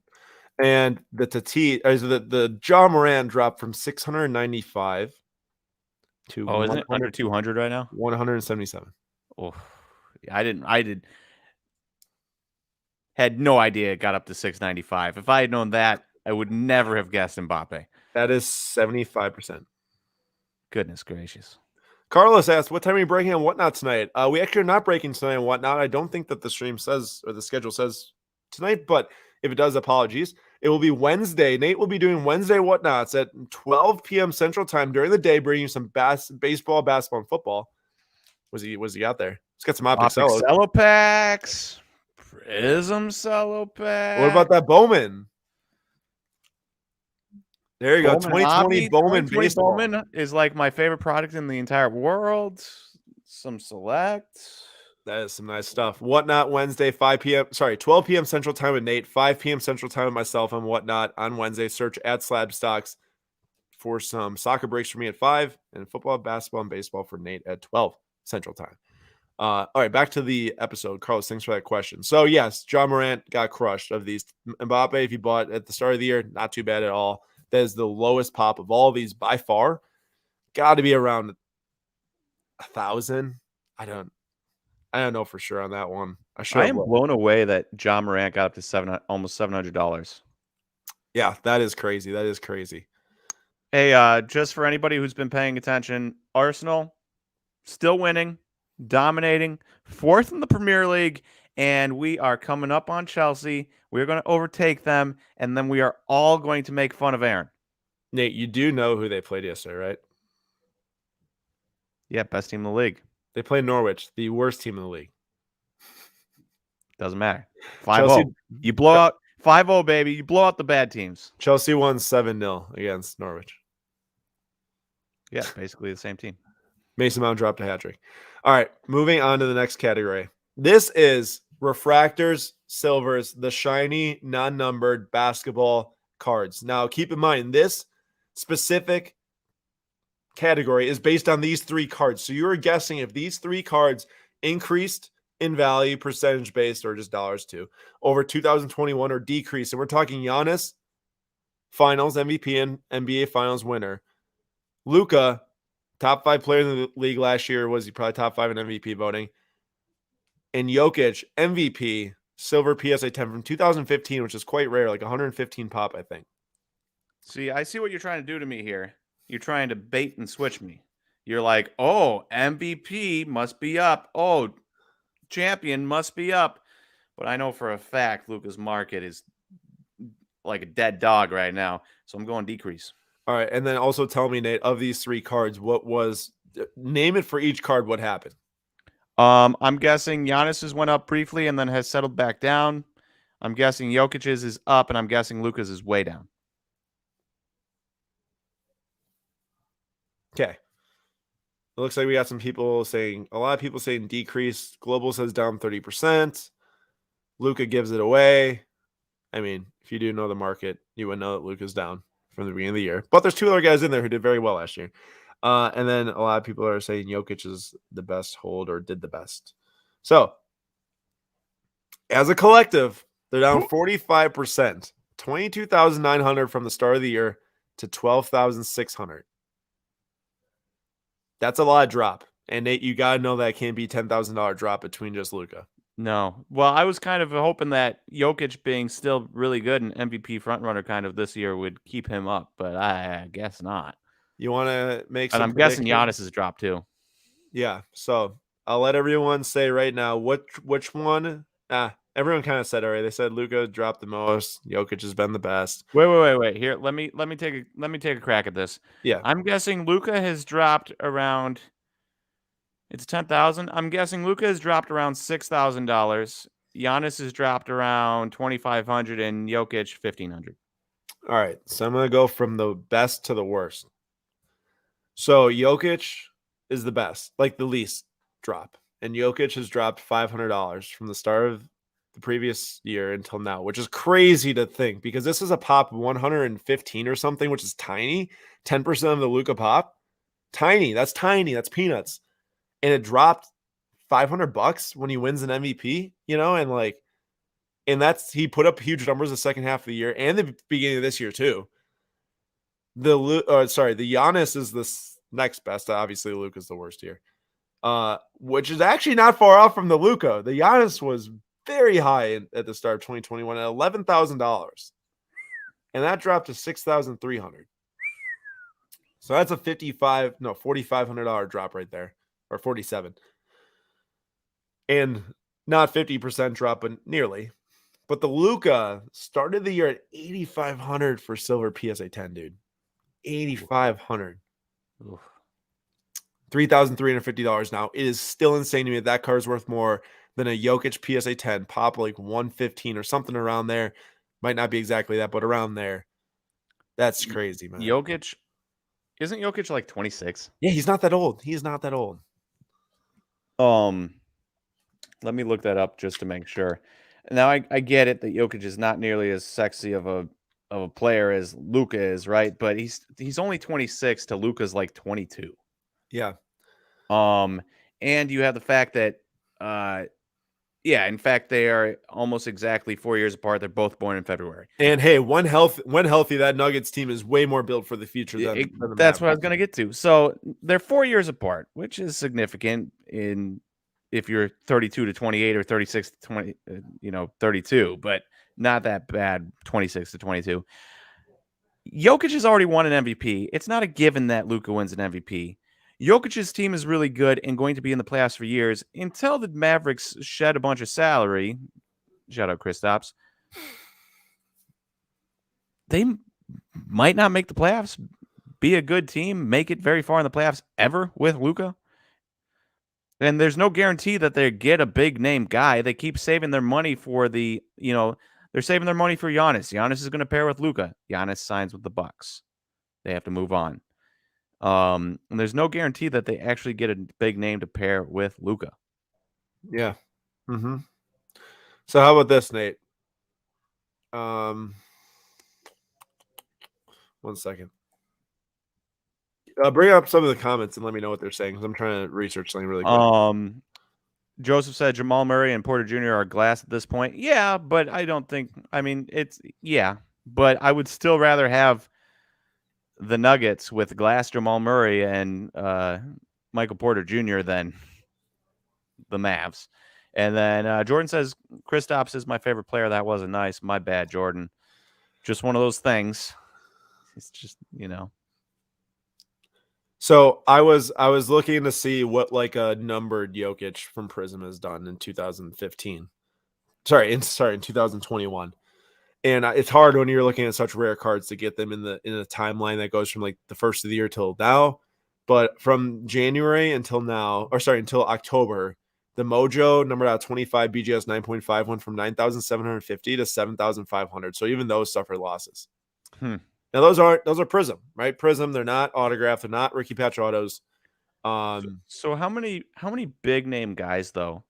[SPEAKER 1] And the Tatis, the Ja Morant dropped from 695 to
[SPEAKER 3] isn't it under 200 right now?
[SPEAKER 1] 177.
[SPEAKER 3] Oh, had no idea it got up to 695. If I had known that, I would never have guessed Mbappe.
[SPEAKER 1] That is 75%.
[SPEAKER 3] Goodness gracious.
[SPEAKER 1] Carlos asked, what time are you breaking on Whatnot tonight? We actually are not breaking tonight on Whatnot. I don't think that the stream says or the schedule says tonight, but if it does, apologies. It will be Wednesday. Nate will be doing Wednesday Whatnots at 12 p.m. Central Time during the day, bringing you some baseball, basketball, and football. What's he got there? He's got some optic
[SPEAKER 3] cello packs. Prism cello pack.
[SPEAKER 1] What about that Bowman? There you go. 2020 Bowman baseball.
[SPEAKER 3] Bowman is like my favorite product in the entire world. Some select.
[SPEAKER 1] That is some nice stuff. Whatnot Wednesday, 12 p.m. Central Time with Nate, 5 p.m. Central Time with myself on Whatnot on Wednesday. Search at Slab Stocks for some soccer breaks for me at 5 and football, basketball, and baseball for Nate at 12 Central Time. All right, back to the episode. Carlos, thanks for that question. So, yes, Ja Morant got crushed of these. Mbappe, if you bought at the start of the year, not too bad at all. That is the lowest pop of all of these by far. Got to be around 1,000. I don't know for sure on that one.
[SPEAKER 3] I am blown away that Ja Morant got up to almost $700.
[SPEAKER 1] Yeah, that is crazy. That is crazy.
[SPEAKER 3] Hey, just for anybody who's been paying attention, Arsenal still winning, dominating, 4th in the Premier League, and we are coming up on Chelsea. We're going to overtake them, and then we are all going to make fun of Aaron.
[SPEAKER 1] Nate, you do know who they played yesterday, right?
[SPEAKER 3] Yeah, best team in the league.
[SPEAKER 1] They played Norwich, the worst team in the league.
[SPEAKER 3] Doesn't matter. 5-0. You blow out 5-0, baby. You blow out the bad teams.
[SPEAKER 1] Chelsea won 7-0 against Norwich.
[SPEAKER 3] Yeah, basically the same team.
[SPEAKER 1] Mason Mount dropped a hat trick. All right, moving on to the next category. This is refractors, silvers, the shiny, non-numbered basketball cards. Now, keep in mind, this specific category is based on these 3 cards. So you're guessing if these 3 cards increased in value, percentage based, or just dollars too, over 2021 or decreased. And we're talking Giannis, finals MVP and NBA finals winner. Luka, top 5 player in the league last year. Was he probably top 5 in MVP voting? And Jokic, MVP, silver PSA 10 from 2015, which is quite rare, like 115 pop, I think.
[SPEAKER 3] See, I see what you're trying to do to me here. You're trying to bait and switch me. You're like, oh, MVP must be up. Oh, champion must be up. But I know for a fact Luka's market is like a dead dog right now. So I'm going decrease.
[SPEAKER 1] All right. And then also tell me, Nate, of these 3 cards, name it for each card, what happened?
[SPEAKER 3] I'm guessing Giannis's went up briefly and then has settled back down. I'm guessing Jokic's is up, and I'm guessing Luka's is way down.
[SPEAKER 1] Okay. It looks like we got a lot of people saying decrease. Global says down 30%. Luka gives it away. I mean, if you do know the market, you would know that Luka's down from the beginning of the year. But there's 2 other guys in there who did very well last year. And then a lot of people are saying Jokic is the best hold or did the best. So, as a collective, they're down 45%. 22,900 from the start of the year to 12,600. That's a lot of drop. And Nate, you got to know that can't be $10,000 drop between just Luka.
[SPEAKER 3] No. Well, I was kind of hoping that Jokic being still really good and MVP frontrunner kind of this year would keep him up, but I guess not.
[SPEAKER 1] You want to make
[SPEAKER 3] And
[SPEAKER 1] some
[SPEAKER 3] I'm guessing
[SPEAKER 1] predictions?
[SPEAKER 3] Giannis has dropped too.
[SPEAKER 1] Yeah. So I'll let everyone say right now which one. Everyone kind of said already. They said Luka dropped the most. Jokic has been the best.
[SPEAKER 3] Wait. Here, let me take a crack at this.
[SPEAKER 1] Yeah.
[SPEAKER 3] I'm guessing Luka has dropped around. It's 10,000. I'm guessing Luka has dropped around $6,000. Giannis has dropped around 2,500, and Jokic 1,500.
[SPEAKER 1] All right. So I'm gonna go from the best to the worst. So Jokic is the best, like the least drop, and Jokic has dropped $500 from the start of the previous year until now, which is crazy to think because this is a pop 115 or something, which is tiny. 10% of the Luka pop, tiny. That's tiny. That's peanuts. And it dropped $500 when he wins an MVP, and he put up huge numbers the second half of the year and the beginning of this year too. The Giannis is the next best. Obviously, Luka's the worst here, which is actually not far off from the Luka. The Giannis was very high at the start of 2021 at $11,000, and that dropped to $6,300. So that's a $4,500 drop right there, or 47, and not 50% drop, but nearly. But the Luka started the year at 8,500 for silver PSA 10, dude. 8,500. $3,350 now. It is still insane to me that card is worth more than a Jokic PSA 10 pop, like 115 or something around there. Might not be exactly that, but around there. That's crazy, man.
[SPEAKER 3] Isn't Jokic like 26?
[SPEAKER 1] Yeah, he's not that old. He's not that old.
[SPEAKER 3] Let me look that up just to make sure. Now I get it that Jokic is not nearly as sexy of a player as Luka is, right? But he's only 26 to Luka's like 22.
[SPEAKER 1] Yeah.
[SPEAKER 3] And you have the fact that in fact they are almost exactly 4 years apart. They're both born in February.
[SPEAKER 1] And hey, when healthy, that Nuggets team is way more built for the future than the
[SPEAKER 3] that's what I was going to get to. So they're 4 years apart, which is significant if you're 32 to 28 or 36 to 20, 32, but not that bad, 26 to 22. Jokic has already won an MVP. It's not a given that Luka wins an MVP. Jokic's team is really good and going to be in the playoffs for years until the Mavericks shed a bunch of salary. Shout out Kristaps. They might not make the playoffs, be a good team, make it very far in the playoffs ever with Luka. And there's no guarantee that they get a big name guy. They keep saving their money for they're saving their money for Giannis. Giannis is going to pair with Luka. Giannis signs with the Bucks. They have to move on. And there's no guarantee that they actually get a big name to pair with Luka.
[SPEAKER 1] Yeah. Mm-hmm. So how about this, Nate? 1 second. Bring up some of the comments and let me know what they're saying because I'm trying to research something really quick.
[SPEAKER 3] Joseph said Jamal Murray and Porter Jr. are glass at this point. Yeah, but I don't think. I mean, but I would still rather have the Nuggets with glass Jamal Murray and Michael Porter Jr. than the Mavs. And then Jordan says Kristaps is my favorite player. That wasn't nice. My bad, Jordan. Just one of those things. It's just,
[SPEAKER 1] So I was looking to see what like a numbered Jokic from Prism has done in 2015. Sorry, in 2021. And it's hard when you're looking at such rare cards to get them in a timeline that goes from like the first of the year till now. But from January until October, the Mojo numbered out 25 BGS 9.5 went from 9,750 to 7,500. So even those suffered losses. Now those are Prism, right? Prism, they're not autographed, they're not Ricky Patch autos.
[SPEAKER 3] So how many big name guys though?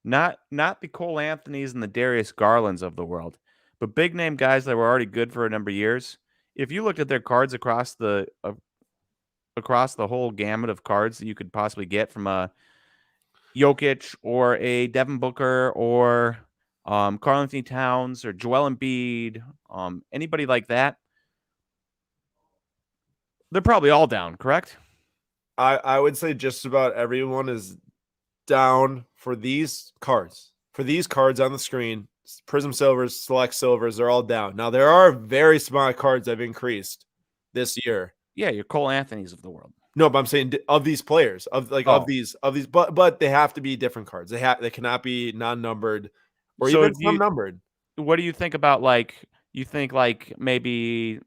[SPEAKER 3] Not the Cole Anthonys and the Darius Garlands of the world, but big name guys that were already good for a number of years. If you looked at their cards across the whole gamut of cards that you could possibly get from a Jokic or a Devin Booker or Karl Anthony Towns or Joel Embiid, anybody like that, they're probably all down, correct?
[SPEAKER 1] I would say just about everyone is down for these cards. For these cards on the screen, Prism Silvers, Select Silvers, they're all down. Now, there are very smart cards that have increased this year.
[SPEAKER 3] Yeah, your Cole Anthonys of the world.
[SPEAKER 1] No, but I'm saying of these players, of these, but they have to be different cards. They cannot be non-numbered or
[SPEAKER 3] So
[SPEAKER 1] even some numbered.
[SPEAKER 3] What do you think about, like, you think like maybe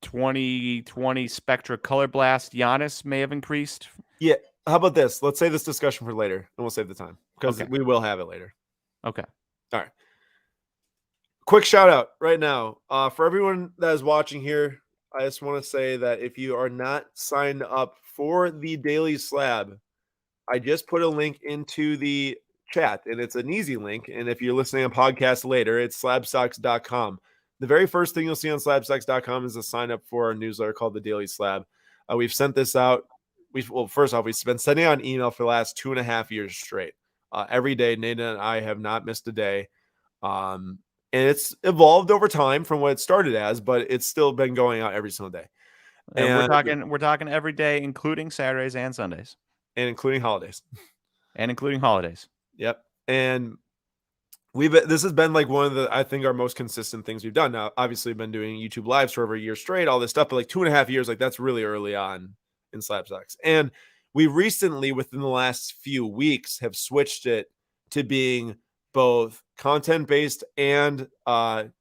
[SPEAKER 3] 2020 Spectra Color Blast Giannis may have increased?
[SPEAKER 1] Yeah. How about this? Let's save this discussion for later, and we'll save the time because we will have it later.
[SPEAKER 3] Okay.
[SPEAKER 1] All right. Quick shout out right now for everyone that is watching here. I just want to say that if you are not signed up for the Daily Slab, I just put a link into the chat, and it's an easy link. And if you're listening on podcast later, it's slabstocks.com. The very first thing you'll see on slabstocks.com is a sign up for our newsletter called the Daily Slab. We've sent this out. First off, we've been sending out an email for the last 2.5 years straight. Every day, Nathan and I have not missed a day. And it's evolved over time from what it started as, but it's still been going out every single day.
[SPEAKER 3] And we're talking every day, including Saturdays and Sundays.
[SPEAKER 1] And including holidays.
[SPEAKER 3] Yep.
[SPEAKER 1] And this has been like one of the, I think, our most consistent things we've done. Now, obviously, we've been doing YouTube lives for over a year straight, all this stuff, but like 2.5 years, like that's really early on in Slab Stocks. And we recently, within the last few weeks, have switched it to being both content-based and, auction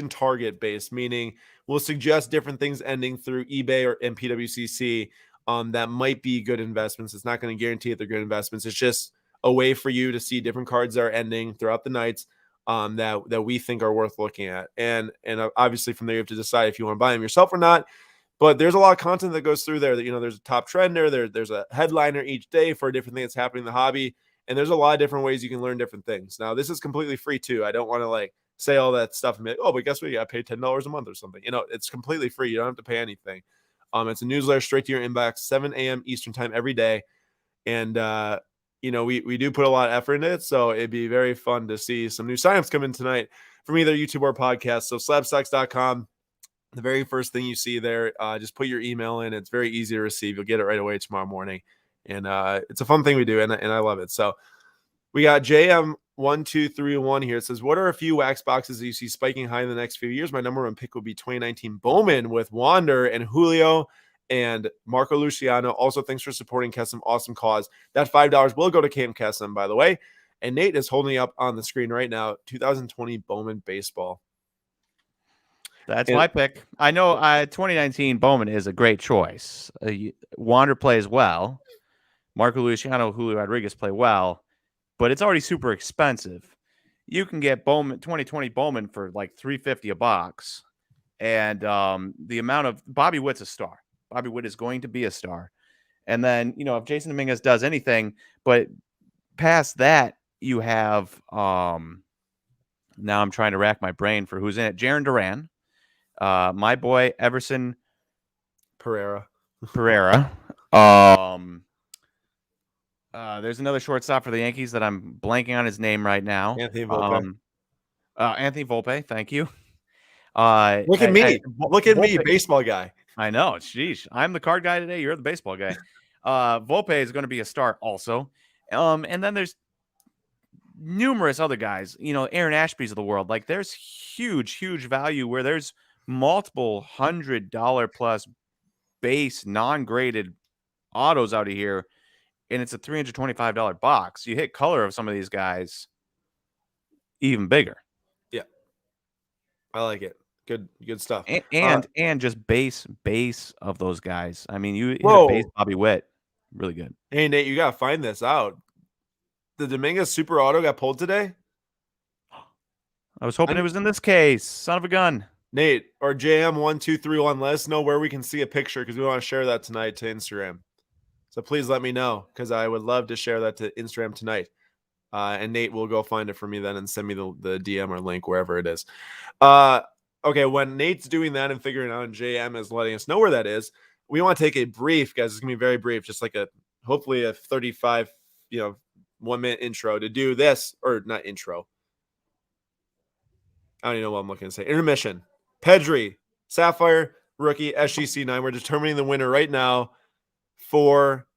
[SPEAKER 1] target based, meaning we'll suggest different things ending through eBay and PWCC that might be good investments. It's not going to guarantee that they're good investments. It's just a way for you to see different cards that are ending throughout the nights that we think are worth looking at. And obviously from there you have to decide if you want to buy them yourself or not. But there's a lot of content that goes through there. That there's a top trender, there's a headliner each day for a different thing that's happening in the hobby, and there's a lot of different ways you can learn different things. Now, this is completely free too. I don't want to say all that stuff and be like, oh, but guess what? You got to pay $10 a month or something. It's completely free. You don't have to pay anything. It's a newsletter straight to your inbox, 7 a.m. Eastern time every day, and we do put a lot of effort into it. So it'd be very fun to see some new signups come in tonight from either YouTube or podcast. So slabstocks.com. The very first thing you see there, just put your email in. It's very easy to receive. You'll get it right away tomorrow morning. And it's a fun thing we do, and I love it. So we got JM1231 here. It says, what are a few wax boxes that you see spiking high in the next few years? My number one pick would be 2019 Bowman with Wander and Julio and Marco Luciano. Also, thanks for supporting Kesem. Awesome cause. That $5 will go to Cam Kesem, by the way. And Nate is holding up on the screen right now 2020 Bowman baseball.
[SPEAKER 3] That's my pick. I know 2019 Bowman is a great choice. Wander plays well. Marco Luciano, Julio Rodriguez play well, but it's already super expensive. You can get Bowman 2020 Bowman for like $350 a box. And the amount of Bobby Witt's a star. Bobby Witt is going to be a star. And then, if Jason Dominguez does anything, but past that, you have now I'm trying to rack my brain for who's in it. Jarren Duran. My boy Everson
[SPEAKER 1] Pereira.
[SPEAKER 3] There's another shortstop for the Yankees that I'm blanking on his name right now.
[SPEAKER 1] Anthony Volpe.
[SPEAKER 3] Anthony Volpe, thank you.
[SPEAKER 1] Look at me, baseball guy.
[SPEAKER 3] I know. Sheesh. I'm the card guy today. You're the baseball guy. Volpe is going to be a star also. And then there's numerous other guys, Aaron Ashby's of the world. Like there's huge value where there's multiple $100 plus base non-graded autos out of here, and it's a $325 box. You hit color of some of these guys, even bigger.
[SPEAKER 1] Yeah, I like it. Good stuff.
[SPEAKER 3] And just base of those guys. I mean, you hit a base Bobby Witt, really good.
[SPEAKER 1] Hey Nate, you gotta find this out. The Dominguez Super Auto got pulled today.
[SPEAKER 3] I was hoping it was in this case. Son of a gun.
[SPEAKER 1] Nate or JM1231, let us know where we can see a picture because we want to share that tonight to Instagram. So please let me know because I would love to share that to Instagram tonight. And Nate will go find it for me then and send me the DM or link wherever it is. Okay, when Nate's doing that and figuring out and JM is letting us know where that is, we want to take a brief, guys. It's going to be very brief, just like hopefully a 35, 1-minute intro to do this, or not intro. I don't even know what I'm looking to say. Intermission. Pedri, Sapphire, rookie, SGC9. We're determining the winner right now for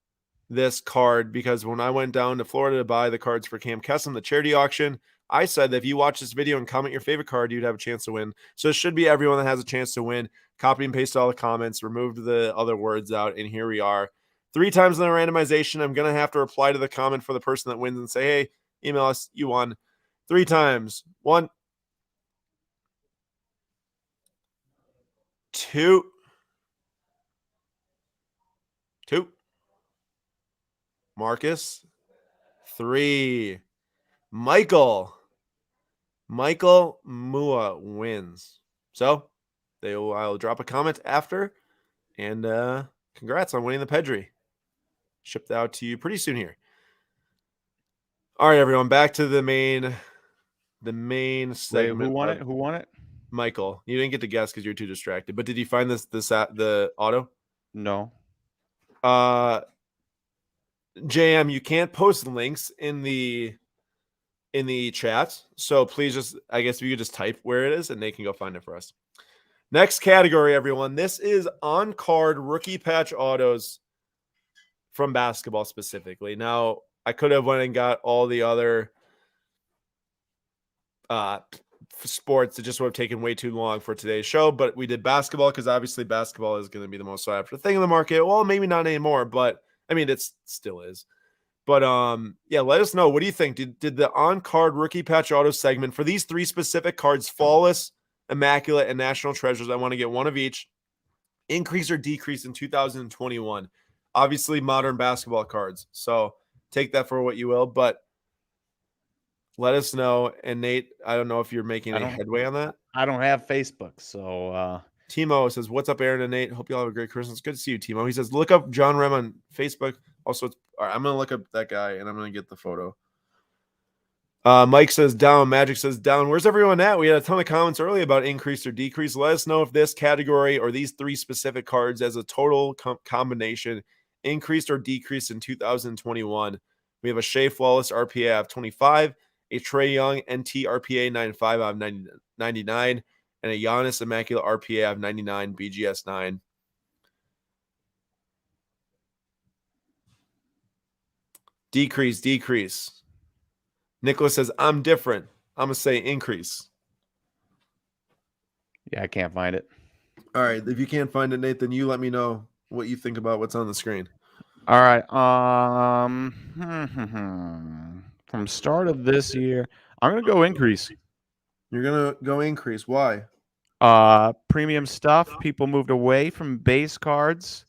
[SPEAKER 1] this card because when I went down to Florida to buy the cards for Cam Kesson, the charity auction, I said that if you watch this video and comment your favorite card, you'd have a chance to win. So it should be everyone that has a chance to win. Copy and paste all the comments, removed the other words out, and here we are. 3 times in the randomization, I'm going to have to reply to the comment for the person that wins and say, hey, email us, you won. 3 times. 1, 2, 2. Marcus. 3. Michael Mua wins. So I'll drop a comment after, and congrats on winning the Pedri. Shipped out to you pretty soon here. All right, everyone, back to the main segment.
[SPEAKER 3] Wait, who won it?
[SPEAKER 1] Michael. You didn't get to guess because you're too distracted. But did you find the auto?
[SPEAKER 3] No.
[SPEAKER 1] JM, you can't post links in the chat. So please just, I guess if you could just type where it is and they can go find it for us. Next category, everyone. This is on-card rookie patch autos from basketball specifically. Now, I could have went and got all the other sports. It just would have taken way too long for today's show, but we did basketball because obviously basketball is going to be the most sought after thing in the market. Well, maybe not anymore, but I mean, it still is. But yeah, let us know. What do you think? Did the on-card rookie patch auto segment for these 3 specific cards, Flawless, Immaculate, and National Treasures, I want to get one of each, increase or decrease in 2021? Obviously, modern basketball cards. So take that for what you will, but let us know. And Nate, I don't know if you're making any headway on that.
[SPEAKER 3] I don't have Facebook, so
[SPEAKER 1] Timo says, "What's up, Aaron and Nate? Hope you all have a great Christmas." Good to see you, Timo. He says, "Look up John Rem on Facebook." Also, all right, I'm gonna look up that guy and I'm gonna get the photo. Mike says down. Magic says down. Where's everyone at? We had a ton of comments early about increase or decrease. Let us know if this category or these 3 specific cards as a total combination increased or decreased in 2021. We have a Shea Flawless RPA of 25, a Trae Young NT RPA 95 out of 99, and a Giannis Immaculate RPA of 99 BGS 9. Decrease. Nicholas says, I'm different. I'm going to say increase.
[SPEAKER 3] Yeah, I can't find it.
[SPEAKER 1] All right. If you can't find it, Nathan, you let me know what you think about what's on the screen.
[SPEAKER 3] All right. From start of this year, I'm going to go increase.
[SPEAKER 1] You're going to go increase. Why?
[SPEAKER 3] Premium stuff. People moved away from base cards.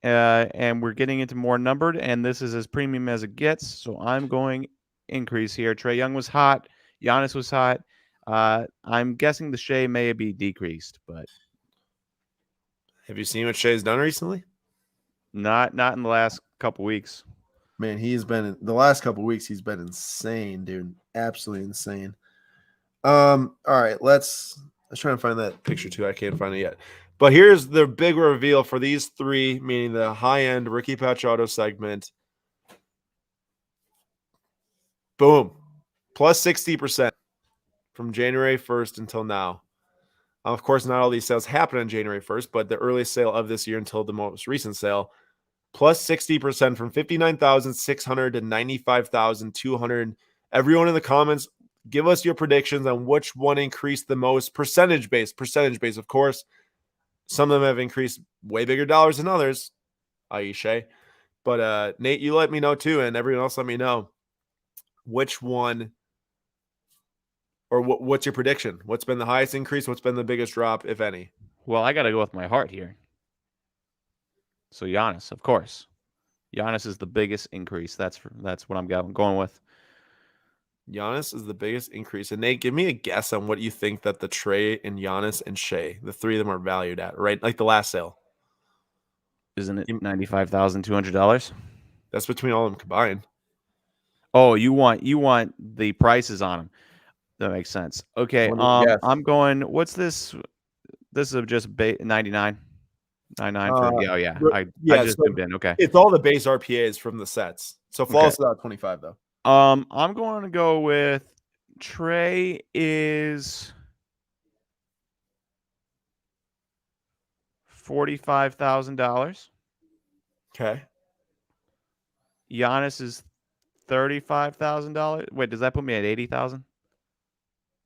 [SPEAKER 3] And we're getting into more numbered, and this is as premium as it gets. So I'm going increase here. Trae Young was hot. Giannis was hot. I'm guessing the Shea may be decreased, but
[SPEAKER 1] have you seen what Shea's done recently?
[SPEAKER 3] Not in the last couple weeks.
[SPEAKER 1] Man, he's been the last couple weeks. He's been insane, dude. Absolutely insane. All right, let's try and find that picture too. I can't find it yet. But here's the big reveal for these 3, meaning the high-end rookie patch auto segment. Boom. Plus 60% from January 1st until now. Of course, not all these sales happen on January 1st, but the earliest sale of this year until the most recent sale, plus 60% from 59,600 to 95,200. Everyone in the comments, give us your predictions on which one increased the most. Percentage base, of course. Some of them have increased way bigger dollars than others, i.e. Shea. But Nate, you let me know too, and everyone else let me know which one, or what's your prediction? What's been the highest increase? What's been the biggest drop, if any?
[SPEAKER 3] Well, I got to go with my heart here. So Giannis, of course. Giannis is the biggest increase. That's what I'm going with.
[SPEAKER 1] Giannis is the biggest increase. And Nate, give me a guess on what you think that the Trae and Giannis and Shea, the 3 of them, are valued at, right? Like the last sale.
[SPEAKER 3] Isn't it $95,200?
[SPEAKER 1] That's between all of them combined.
[SPEAKER 3] Oh, you want the prices on them. That makes sense. Okay,
[SPEAKER 1] Yes.
[SPEAKER 3] I'm going, what's this? This is just 99. 99 for, yeah. I just zoomed in. Okay.
[SPEAKER 1] It's all the base RPAs from the sets. So Flawless is about 25, though.
[SPEAKER 3] I'm going to go with Trey is $45,000.
[SPEAKER 1] Okay.
[SPEAKER 3] Giannis is $35,000. Wait, does that put me at 80,000?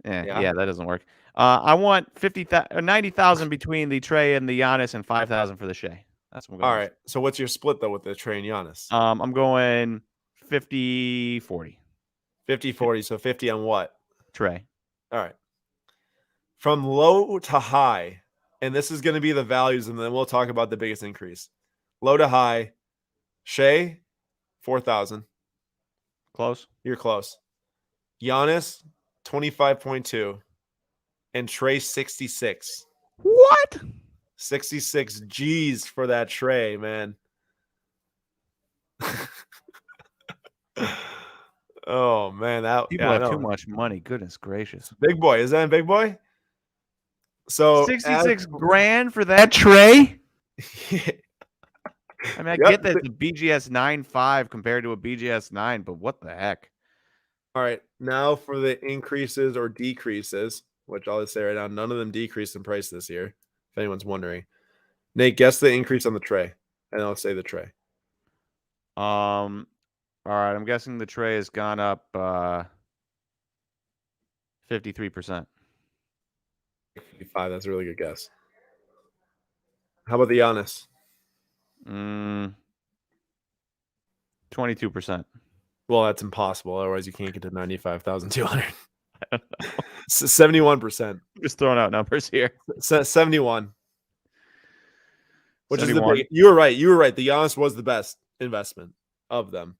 [SPEAKER 3] Yeah, that doesn't work. I want 90,000 between the Trey and the Giannis, and 5,000 for the Shea. That's what I'm going
[SPEAKER 1] All
[SPEAKER 3] with.
[SPEAKER 1] right. So what's your split though with the Trey and Giannis?
[SPEAKER 3] I'm going 50-40.
[SPEAKER 1] 50-40. So 50 on what?
[SPEAKER 3] Trey.
[SPEAKER 1] All right. From low to high, and this is going to be the values, and then we'll talk about the biggest increase. Low to high, Shea, 4,000.
[SPEAKER 3] Close.
[SPEAKER 1] You're close. Giannis, 25.2. And Trey, 66.
[SPEAKER 3] What?
[SPEAKER 1] 66 G's for that Trey, man. Oh, man.
[SPEAKER 3] People have too much money. Goodness gracious.
[SPEAKER 1] Big boy. Is that a big boy? So
[SPEAKER 3] 66 grand for that Trey?
[SPEAKER 1] Yeah.
[SPEAKER 3] I mean, I get that the BGS 9.5 compared to a BGS 9, but what the heck?
[SPEAKER 1] All right. Now for the increases or decreases, which I'll just say right now, none of them decreased in price this year, if anyone's wondering. Nate, guess the increase on the Trey, and I'll say the Trey.
[SPEAKER 3] All right. I'm guessing the Trey has gone up 53%.
[SPEAKER 1] 55. That's a really good guess. How about the Giannis?
[SPEAKER 3] 22%.
[SPEAKER 1] Well, that's impossible. Otherwise, you can't get to 95,200. 71%.
[SPEAKER 3] Just throwing out numbers here.
[SPEAKER 1] 71. Which
[SPEAKER 3] 71.
[SPEAKER 1] is the big. You were right. You were right. The Giannis was the best investment of them.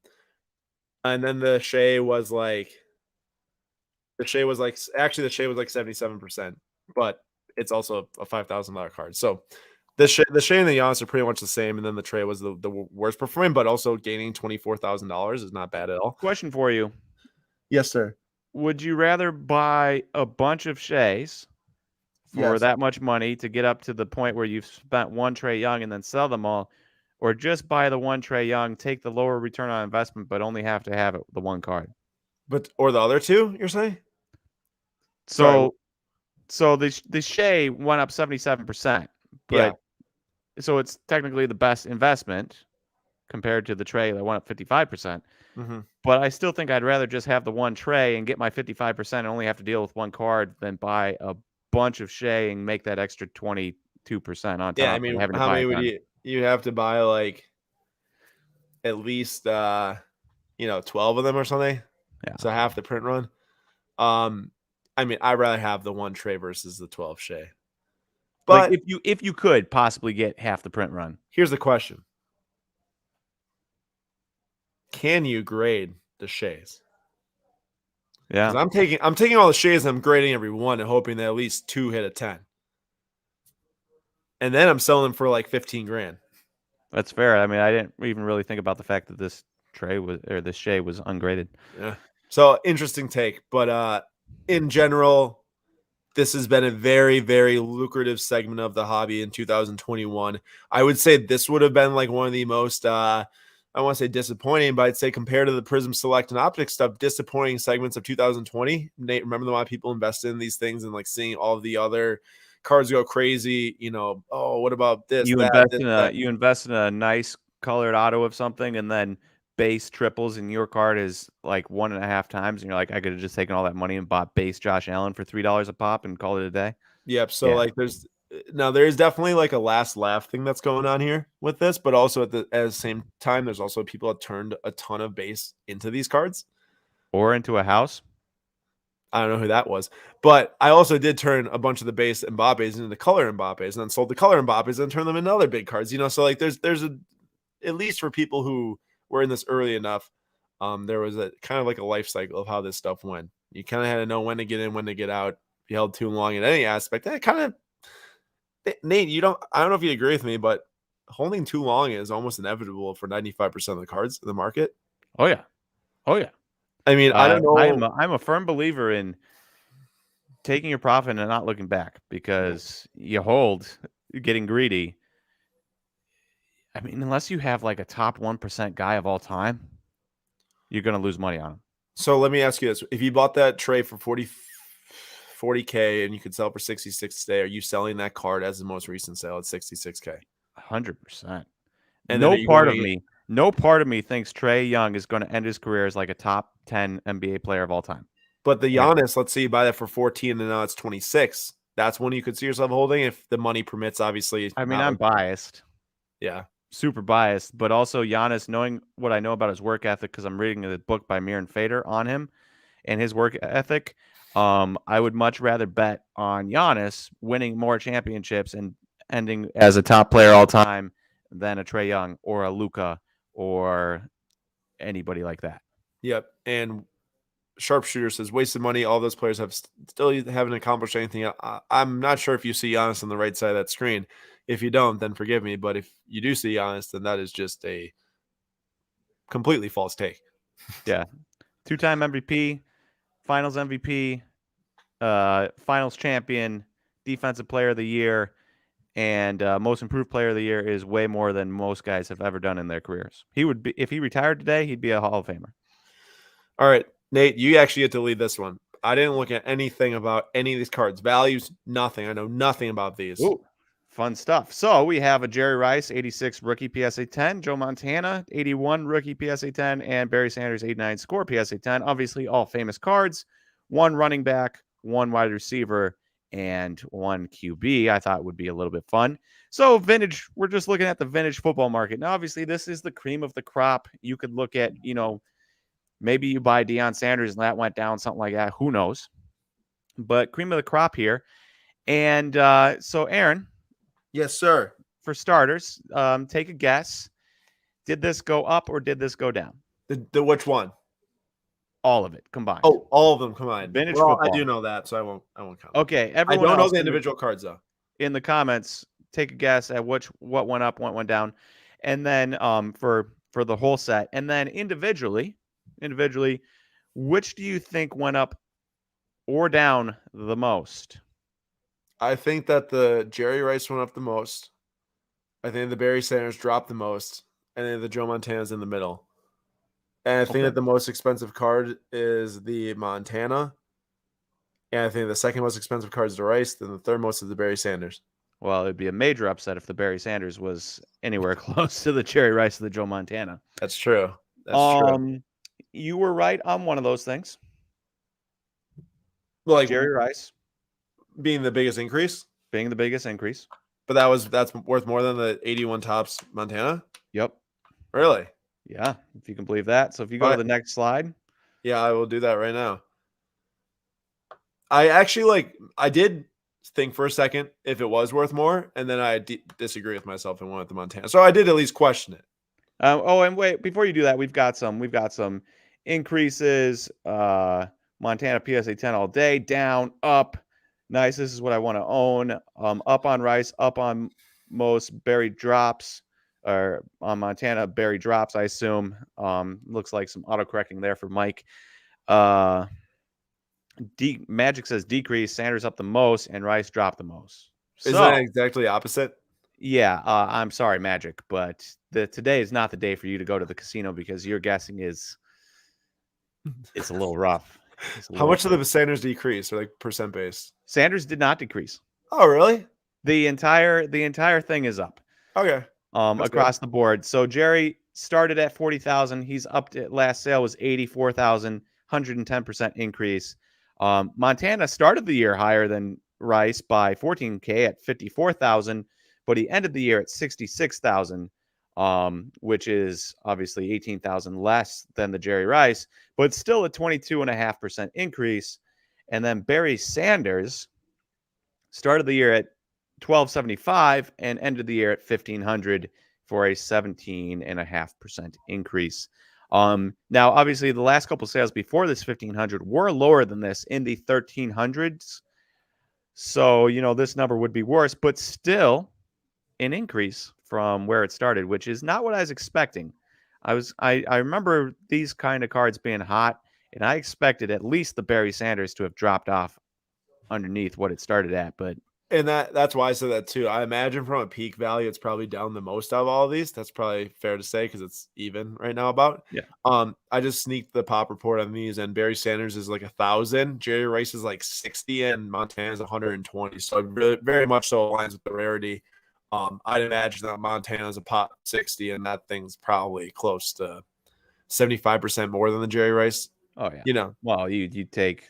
[SPEAKER 1] And then the Shea was like 77%, but it's also a $5,000 card. So the Shea and the Giannis are pretty much the same, and then the Trey was the worst performing, but also gaining $24,000 is not bad at all.
[SPEAKER 3] Question for you.
[SPEAKER 1] Yes, sir.
[SPEAKER 3] Would you rather buy a bunch of Sheas for that much money to get up to the point where you've spent one Trey Young and then sell them all, or just buy the one Trey Young, take the lower return on investment, but only have to have the one card?
[SPEAKER 1] Or the other two, you're saying?
[SPEAKER 3] So the Shea went up 77%, but so it's technically the best investment compared to the Trey that went up 55%. But I still think I'd rather just have the one Trey and get my 55% and only have to deal with one card than buy a bunch of Shea and make that extra 22% on top.
[SPEAKER 1] Yeah, I mean, how many would you have to buy? Like at least 12 of them or something.
[SPEAKER 3] Yeah.
[SPEAKER 1] So half the print run. I mean, I'd rather have the one Trey versus the 12 Shea. But
[SPEAKER 3] like if you could possibly get half the print run.
[SPEAKER 1] Here's the question. Can you grade the Sheas?
[SPEAKER 3] Yeah.
[SPEAKER 1] I'm taking all the Sheas and I'm grading every one and hoping that at least 2 hit a 10. And then I'm selling them for like 15 grand.
[SPEAKER 3] That's fair. I mean, I didn't even really think about the fact that this Trey this Shea was ungraded.
[SPEAKER 1] Yeah. So interesting take. But in general, this has been a very, very lucrative segment of the hobby in 2021. I would say this would have been like one of the most, I want to say disappointing, but I'd say compared to the Prism Select and Optics stuff, disappointing segments of 2020. Nate, remember the amount of people invested in these things and like seeing all of the other cards go crazy, oh, what about this?
[SPEAKER 3] You invest in a nice colored auto of something, and then base triples in your card is like 1.5 times, and you're like, I could have just taken all that money and bought base Josh Allen for $3 a pop and called it a day.
[SPEAKER 1] Yep. So like there is definitely like a last laugh thing that's going on here with this, but also at the same time, there's also people that turned a ton of base into these cards.
[SPEAKER 3] Or into a house.
[SPEAKER 1] I don't know who that was, but I also did turn a bunch of the base Mbappe's into the color Mbappe's and then sold the color Mbappe's and turned them into other big cards, so like there's at least for people who were in this early enough, there was a kind of like a life cycle of how this stuff went. You kind of had to know when to get in, when to get out. If you held too long in any aspect, that kind of, Nate, I don't know if you agree with me, but holding too long is almost inevitable for 95% of the cards in the market.
[SPEAKER 3] Oh yeah.
[SPEAKER 1] I mean, I don't know.
[SPEAKER 3] I'm a firm believer in taking your profit and not looking back, because you hold, getting greedy. I mean, unless you have like a top 1% guy of all time, you're going to lose money on him.
[SPEAKER 1] So let me ask you this: if you bought that tray for 40K and you could sell it for 66 today, are you selling that card as the most recent sale at 66K?
[SPEAKER 3] 100%.
[SPEAKER 1] And then are you
[SPEAKER 3] No part of me thinks Trae Young is going to end his career as like a top 10 NBA player of all time.
[SPEAKER 1] But the Giannis, let's say you buy that for 14 and now it's 26. That's when you could see yourself holding if the money permits, obviously.
[SPEAKER 3] I mean, I'm biased.
[SPEAKER 1] Yeah.
[SPEAKER 3] Super biased, but also Giannis, knowing what I know about his work ethic, because I'm reading a book by Miran Fader on him and his work ethic. I would much rather bet on Giannis winning more championships and ending as a top player all time than a Trae Young or a Luka or anybody like that.
[SPEAKER 1] Yep. And Sharpshooter says wasted money. All those players still haven't accomplished anything. I'm not sure if you see Giannis on the right side of that screen. If you don't, then forgive me. But if you do see Giannis, then that is just a completely false take.
[SPEAKER 3] Yeah. 2-time MVP, Finals MVP, Finals champion, Defensive Player of the Year, and Most Improved Player of the Year is way more than most guys have ever done in their careers. He would be, if he retired today, he'd be a Hall of Famer.
[SPEAKER 1] All right, Nate, you actually get to lead this one. I didn't look at anything about any of these cards. Values, nothing. I know nothing about these.
[SPEAKER 3] Ooh, fun stuff. So we have a Jerry Rice, 86 rookie PSA 10, Joe Montana, 81 rookie PSA 10, and Barry Sanders, 89 score PSA 10. Obviously, all famous cards. One running back, one wide receiver, and one QB. I thought would be a little bit fun. So vintage, we're just looking at the vintage football market. Now, obviously, this is the cream of the crop. You could look at, maybe you buy Deion Sanders and that went down, something like that. Who knows? But cream of the crop here. And so, Aaron.
[SPEAKER 1] Yes, sir.
[SPEAKER 3] For starters, take a guess. Did this go up or did this go down?
[SPEAKER 1] The which one?
[SPEAKER 3] All of it combined.
[SPEAKER 1] Oh, all of them combined.
[SPEAKER 3] Vintage football.
[SPEAKER 1] I do know that, so I won't count.
[SPEAKER 3] Okay,
[SPEAKER 1] I don't know the individual cards though.
[SPEAKER 3] In the comments, take a guess at what went up, what went down, and then for the whole set, and then individually, which do you think went up or down the most?
[SPEAKER 1] I think that the Jerry Rice went up the most. I think the Barry Sanders dropped the most, and then the Joe Montana's in the middle. And I think that the most expensive card is the Montana. And I think the second most expensive card is the Rice. Then the third most is the Barry Sanders.
[SPEAKER 3] Well, it'd be a major upset if the Barry Sanders was anywhere close to the Jerry Rice of the Joe Montana.
[SPEAKER 1] That's true. That's true.
[SPEAKER 3] You were right on one of those things.
[SPEAKER 1] Like
[SPEAKER 3] Jerry Rice
[SPEAKER 1] being the biggest increase.
[SPEAKER 3] But
[SPEAKER 1] that's worth more than the 81 tops Montana?
[SPEAKER 3] Yep.
[SPEAKER 1] Really?
[SPEAKER 3] Yeah, if you can believe that. So if you go to the next slide.
[SPEAKER 1] Yeah, I will do that right now. I actually I did think for a second if it was worth more, and then I disagree with myself and went with the Montana. So I did at least question it.
[SPEAKER 3] And wait, before you do that, we've got some increases. Montana PSA 10 all day, down, up. Nice. This is what I want to own. Up on Rice, up on most Barry drops, or on Montana Barry drops, I assume. Looks like some autocorrecting there for Mike. Magic says decrease, Sanders up the most, and Rice dropped the most.
[SPEAKER 1] Isn't that exactly opposite?
[SPEAKER 3] Yeah, I'm sorry, Magic, but today is not the day for you to go to the casino because your guessing it's a little rough.
[SPEAKER 1] How much did the Sanders decrease, or percent based?
[SPEAKER 3] Sanders did not decrease.
[SPEAKER 1] Oh, really?
[SPEAKER 3] The entire thing is up.
[SPEAKER 1] Okay.
[SPEAKER 3] Across the board. So Jerry started at 40,000. He's up to last sale was 84,000, 110% increase. Montana started the year higher than Rice by 14K at 54,000, but he ended the year at 66,000, which is obviously 18,000 less than the Jerry Rice, but still a 22.5% increase. And then Barry Sanders started the year at 1,275 and ended the year at 1,500 for a 17.5% increase. Now, obviously, the last couple sales before this 1,500 were lower than this in the 1,300s. So, this number would be worse, but still an increase from where it started, which is not what I was expecting. I remember these kind of cards being hot, and I expected at least the Barry Sanders to have dropped off underneath what it started at, but
[SPEAKER 1] And that's why I said that too. I imagine from a peak value, it's probably down the most out of all of these. That's probably fair to say because it's even right now about.
[SPEAKER 3] Yeah.
[SPEAKER 1] I just sneaked the pop report on these, and Barry Sanders is like 1,000, Jerry Rice is like 60, and Montana's 120. So it really, very much so aligns with the rarity. I'd imagine that Montana's a pop 60, and that thing's probably close to 75% more than the Jerry Rice.
[SPEAKER 3] Oh yeah.
[SPEAKER 1] You know,
[SPEAKER 3] well, you take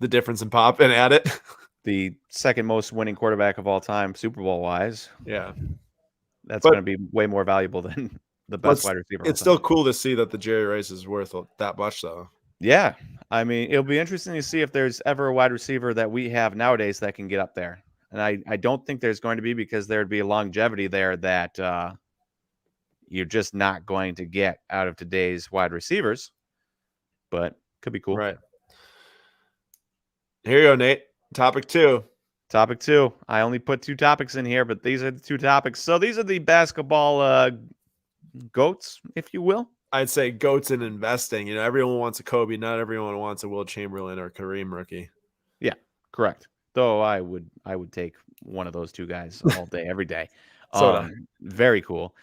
[SPEAKER 1] the difference in pop and add it.
[SPEAKER 3] the second most winning quarterback of all time, Super Bowl wise.
[SPEAKER 1] Yeah.
[SPEAKER 3] That's going to be way more valuable than the best wide receiver.
[SPEAKER 1] It's still cool to see that the Jerry Rice is worth that much, though.
[SPEAKER 3] Yeah. I mean, it'll be interesting to see if there's ever a wide receiver that we have nowadays that can get up there. And I don't think there's going to be, because there'd be a longevity there that you're just not going to get out of today's wide receivers. But could be cool.
[SPEAKER 1] Right. Here you go, Nate. Topic 2.
[SPEAKER 3] Topic 2. I only put 2 topics in here, but these are the 2 topics. So these are the basketball goats, if you will.
[SPEAKER 1] I'd say goats in investing. You know, everyone wants a Kobe. Not everyone wants a Will Chamberlain or Kareem rookie.
[SPEAKER 3] Yeah, correct. Though I would take one of those 2 guys all day, every day. Very cool.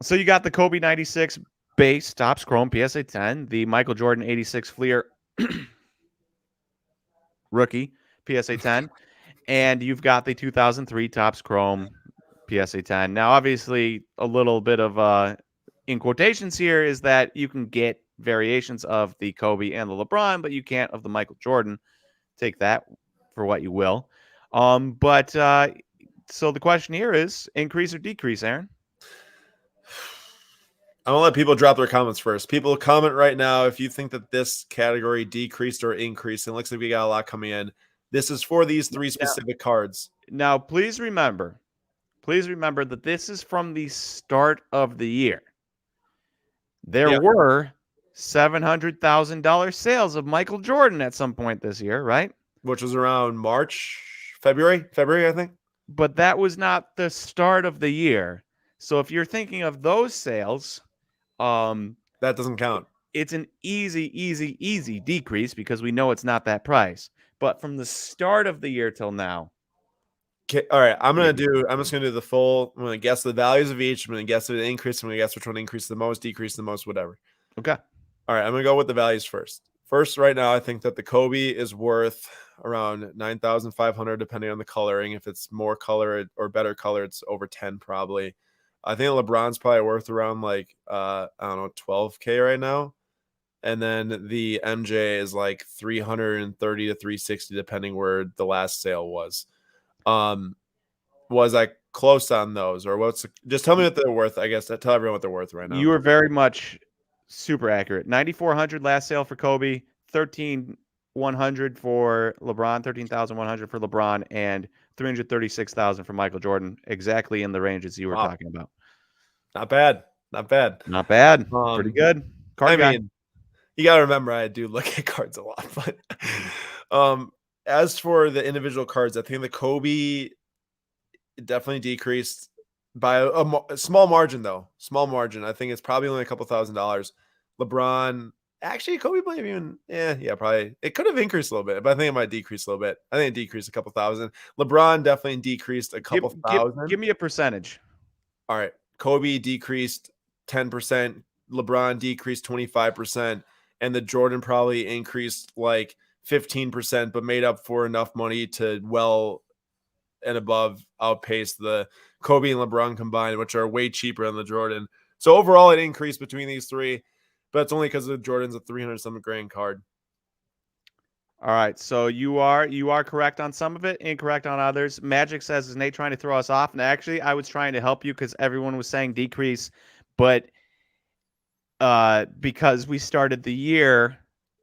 [SPEAKER 3] So you got the Kobe 96 base, Topps Chrome, PSA 10, the Michael Jordan 86 Fleer rookie, PSA 10, and you've got the 2003 Topps Chrome PSA 10. Now, obviously, a little bit of in quotations here is that you can get variations of the Kobe and the LeBron, but you can't of the Michael Jordan. Take that for what you will. So the question here is increase or decrease, Aaron?
[SPEAKER 1] I want to let people drop their comments first. People, comment right now if you think that this category decreased or increased. And it looks like we got a lot coming in. This is for these 3 specific cards.
[SPEAKER 3] Now, please remember that this is from the start of the year. There were $700,000 sales of Michael Jordan at some point this year, right?
[SPEAKER 1] Which was around February, I think.
[SPEAKER 3] But that was not the start of the year. So if you're thinking of those sales,
[SPEAKER 1] that doesn't count.
[SPEAKER 3] It's an easy decrease because we know it's not that price. But from the start of the year till now.
[SPEAKER 1] Okay, all right. I'm just gonna do the full. I'm gonna guess the values of each. I'm gonna guess the increase. I'm gonna guess which one increased the most, decreased the most, whatever.
[SPEAKER 3] Okay.
[SPEAKER 1] All right. I'm gonna go with the values first. First, right now, I think that the Kobe is worth around 9,500, depending on the coloring. If it's more color or better color, it's over 10 probably. I think LeBron's probably worth around like I don't know, 12K right now. And then the MJ is like 330 to 360, depending where the last sale was. Was I close on those, or just tell me what they're worth? I guess tell everyone what they're worth right now.
[SPEAKER 3] You were very much super accurate. 9,400 last sale for Kobe, 13,100 for LeBron, 13,100 for LeBron, and 336,000 for Michael Jordan. Exactly in the ranges you were talking about.
[SPEAKER 1] Not bad.
[SPEAKER 3] Not bad. Pretty good.
[SPEAKER 1] Card guy. Mean, you got to remember, I do look at cards a lot, but as for the individual cards, I think the Kobe definitely decreased by a small margin, though. Small margin. I think it's probably only a couple $1,000s. LeBron, actually, Kobe might even, probably. It could have increased a little bit, but I think it might decrease a little bit. I think it decreased a couple thousand. LeBron definitely decreased a couple thousand.
[SPEAKER 3] Give me a percentage.
[SPEAKER 1] All right. Kobe decreased 10%. LeBron decreased 25%. And the Jordan probably increased like 15%, but made up for enough money to well and above outpace the Kobe and LeBron combined, which are way cheaper than the Jordan. So overall, it increased between these 3, but it's only because the Jordan's a 300-something grand card.
[SPEAKER 3] All right, so you are correct on some of it, incorrect on others. Magic says, is Nate trying to throw us off? And actually, I was trying to help you because everyone was saying decrease, but because we started the year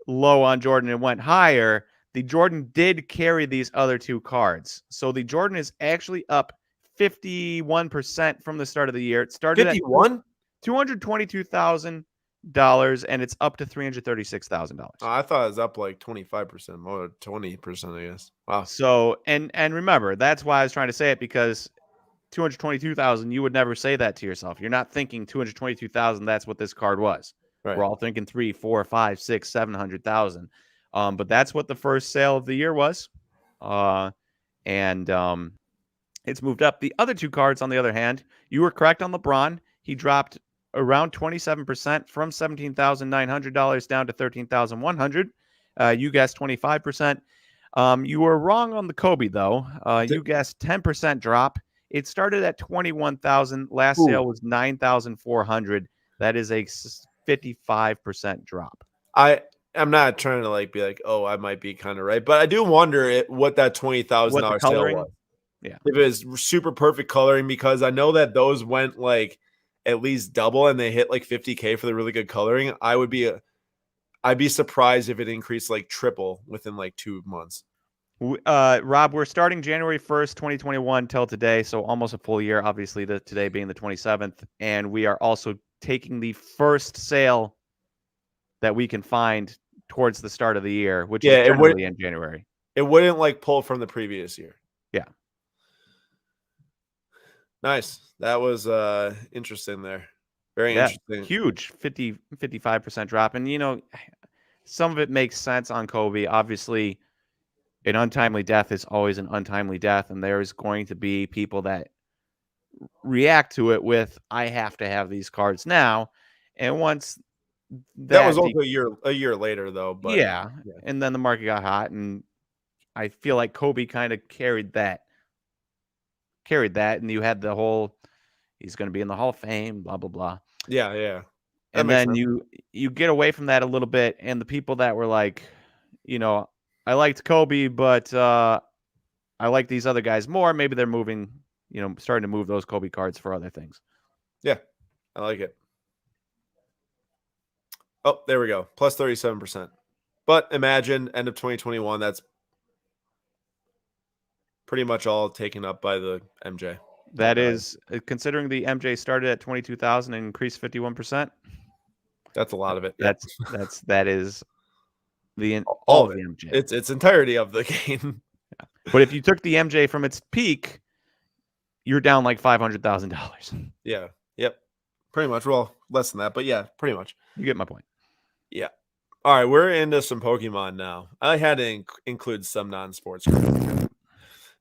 [SPEAKER 3] low on Jordan and went higher, the Jordan did carry these other 2 cards. So the Jordan is actually up 51% from the start of the year. It started
[SPEAKER 1] 51?
[SPEAKER 3] at $222,000, and it's up to $336,000.
[SPEAKER 1] I thought it was up like 25%, more 20%, I guess. Wow.
[SPEAKER 3] So, and remember, that's why I was trying to say it, because 222,000, you would never say that to yourself. You're not thinking 222,000. That's what this card was. Right. We're all thinking 3, 4, 5, 6, 700,000. But that's what the first sale of the year was. and it's moved up. The other two cards, on the other hand, you were correct on LeBron. He dropped around 27% from $17,900 down to $13,100. You guessed 25%. You were wrong on the Kobe, though. You guessed 10% drop. It started at 21,000. Last sale was 9,400. That is a 55% drop.
[SPEAKER 1] I'm not trying to like be like, oh, I might be kind of right, but I do wonder what that $20,000 sale was.
[SPEAKER 3] Yeah,
[SPEAKER 1] if it was super perfect coloring, because I know that those went like at least double and they hit like 50K for the really good coloring. I'd be surprised if it increased like triple within like 2 months.
[SPEAKER 3] Rob, we're starting January 1st, 2021 till today, so almost a full year, obviously, today being the 27th, and we are also taking the first sale that we can find towards the start of the year, which is generally in January.
[SPEAKER 1] It wouldn't like pull from the previous year.
[SPEAKER 3] Yeah.
[SPEAKER 1] Nice. That was interesting there. Very interesting.
[SPEAKER 3] Huge 55% drop. And, you know, some of it makes sense on Kobe. Obviously, an untimely death is always an untimely death. And there's going to be people that react to it with, I have to have these cards now. And once
[SPEAKER 1] that was also a year later, though. But
[SPEAKER 3] yeah. And then the market got hot. And I feel like Kobe kind of carried that. And you had the whole, he's going to be in the Hall of Fame, blah, blah, blah.
[SPEAKER 1] Yeah.
[SPEAKER 3] And then you get away from that a little bit. And the people that were like, you know, I liked Kobe, but I like these other guys more. Maybe they're moving, you know, starting to move those Kobe cards for other things.
[SPEAKER 1] Yeah, I like it. Oh, there we go. Plus 37%. But imagine end of 2021, that's pretty much all taken up by the MJ.
[SPEAKER 3] That is, considering the MJ started at 22,000 and increased 51%.
[SPEAKER 1] That's a lot of it.
[SPEAKER 3] That is all of the MJ.
[SPEAKER 1] It's entirety of the game.
[SPEAKER 3] Yeah. But if you took the MJ from its peak, you're down like $500,000.
[SPEAKER 1] Yeah. Yep. Pretty much. Well, less than that, but yeah, pretty much.
[SPEAKER 3] You get my point.
[SPEAKER 1] Yeah. All right, we're into some Pokemon now. I had to include some non-sports.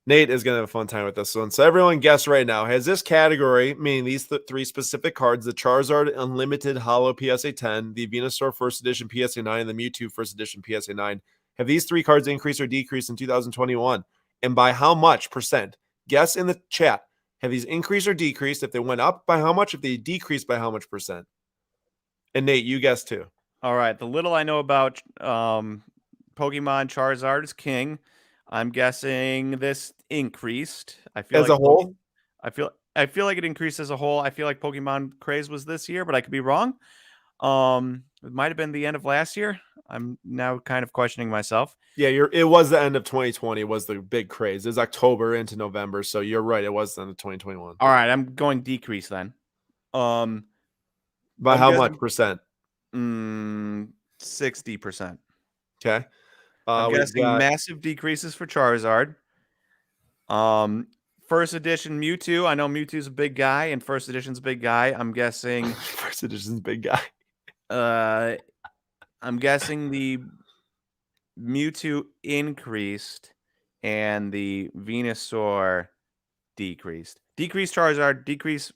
[SPEAKER 1] Nate is going to have a fun time with this one. So everyone guess right now, has this category, meaning these three specific cards, the Charizard Unlimited Holo PSA 10, the Venusaur First Edition PSA 9, and the Mewtwo First Edition PSA 9, have these three cards increased or decreased in 2021? And by how much percent? Guess in the chat. Have these increased or decreased? If they went up, by how much? If they decreased, by how much percent? And Nate, you guess too.
[SPEAKER 3] All right. The little I know about Pokemon, Charizard is king. I'm guessing this increased. I feel
[SPEAKER 1] as a whole.
[SPEAKER 3] I feel like it increased as a whole. I feel like Pokemon craze was this year, but I could be wrong. It might have been the end of last year. I'm now kind of questioning myself.
[SPEAKER 1] Yeah, it was the end of 2020 was the big craze. It was October into November, so you're right. It was the end of 2021.
[SPEAKER 3] All right, I'm going decrease then.
[SPEAKER 1] By how much percent?
[SPEAKER 3] 60%.
[SPEAKER 1] Okay.
[SPEAKER 3] I'm guessing massive decreases for Charizard. First edition Mewtwo. I know Mewtwo's a big guy, and first edition's a big guy. I'm guessing
[SPEAKER 1] first edition's a big guy.
[SPEAKER 3] I'm guessing the Mewtwo increased and the Venusaur decreased. Decreased Charizard, decreased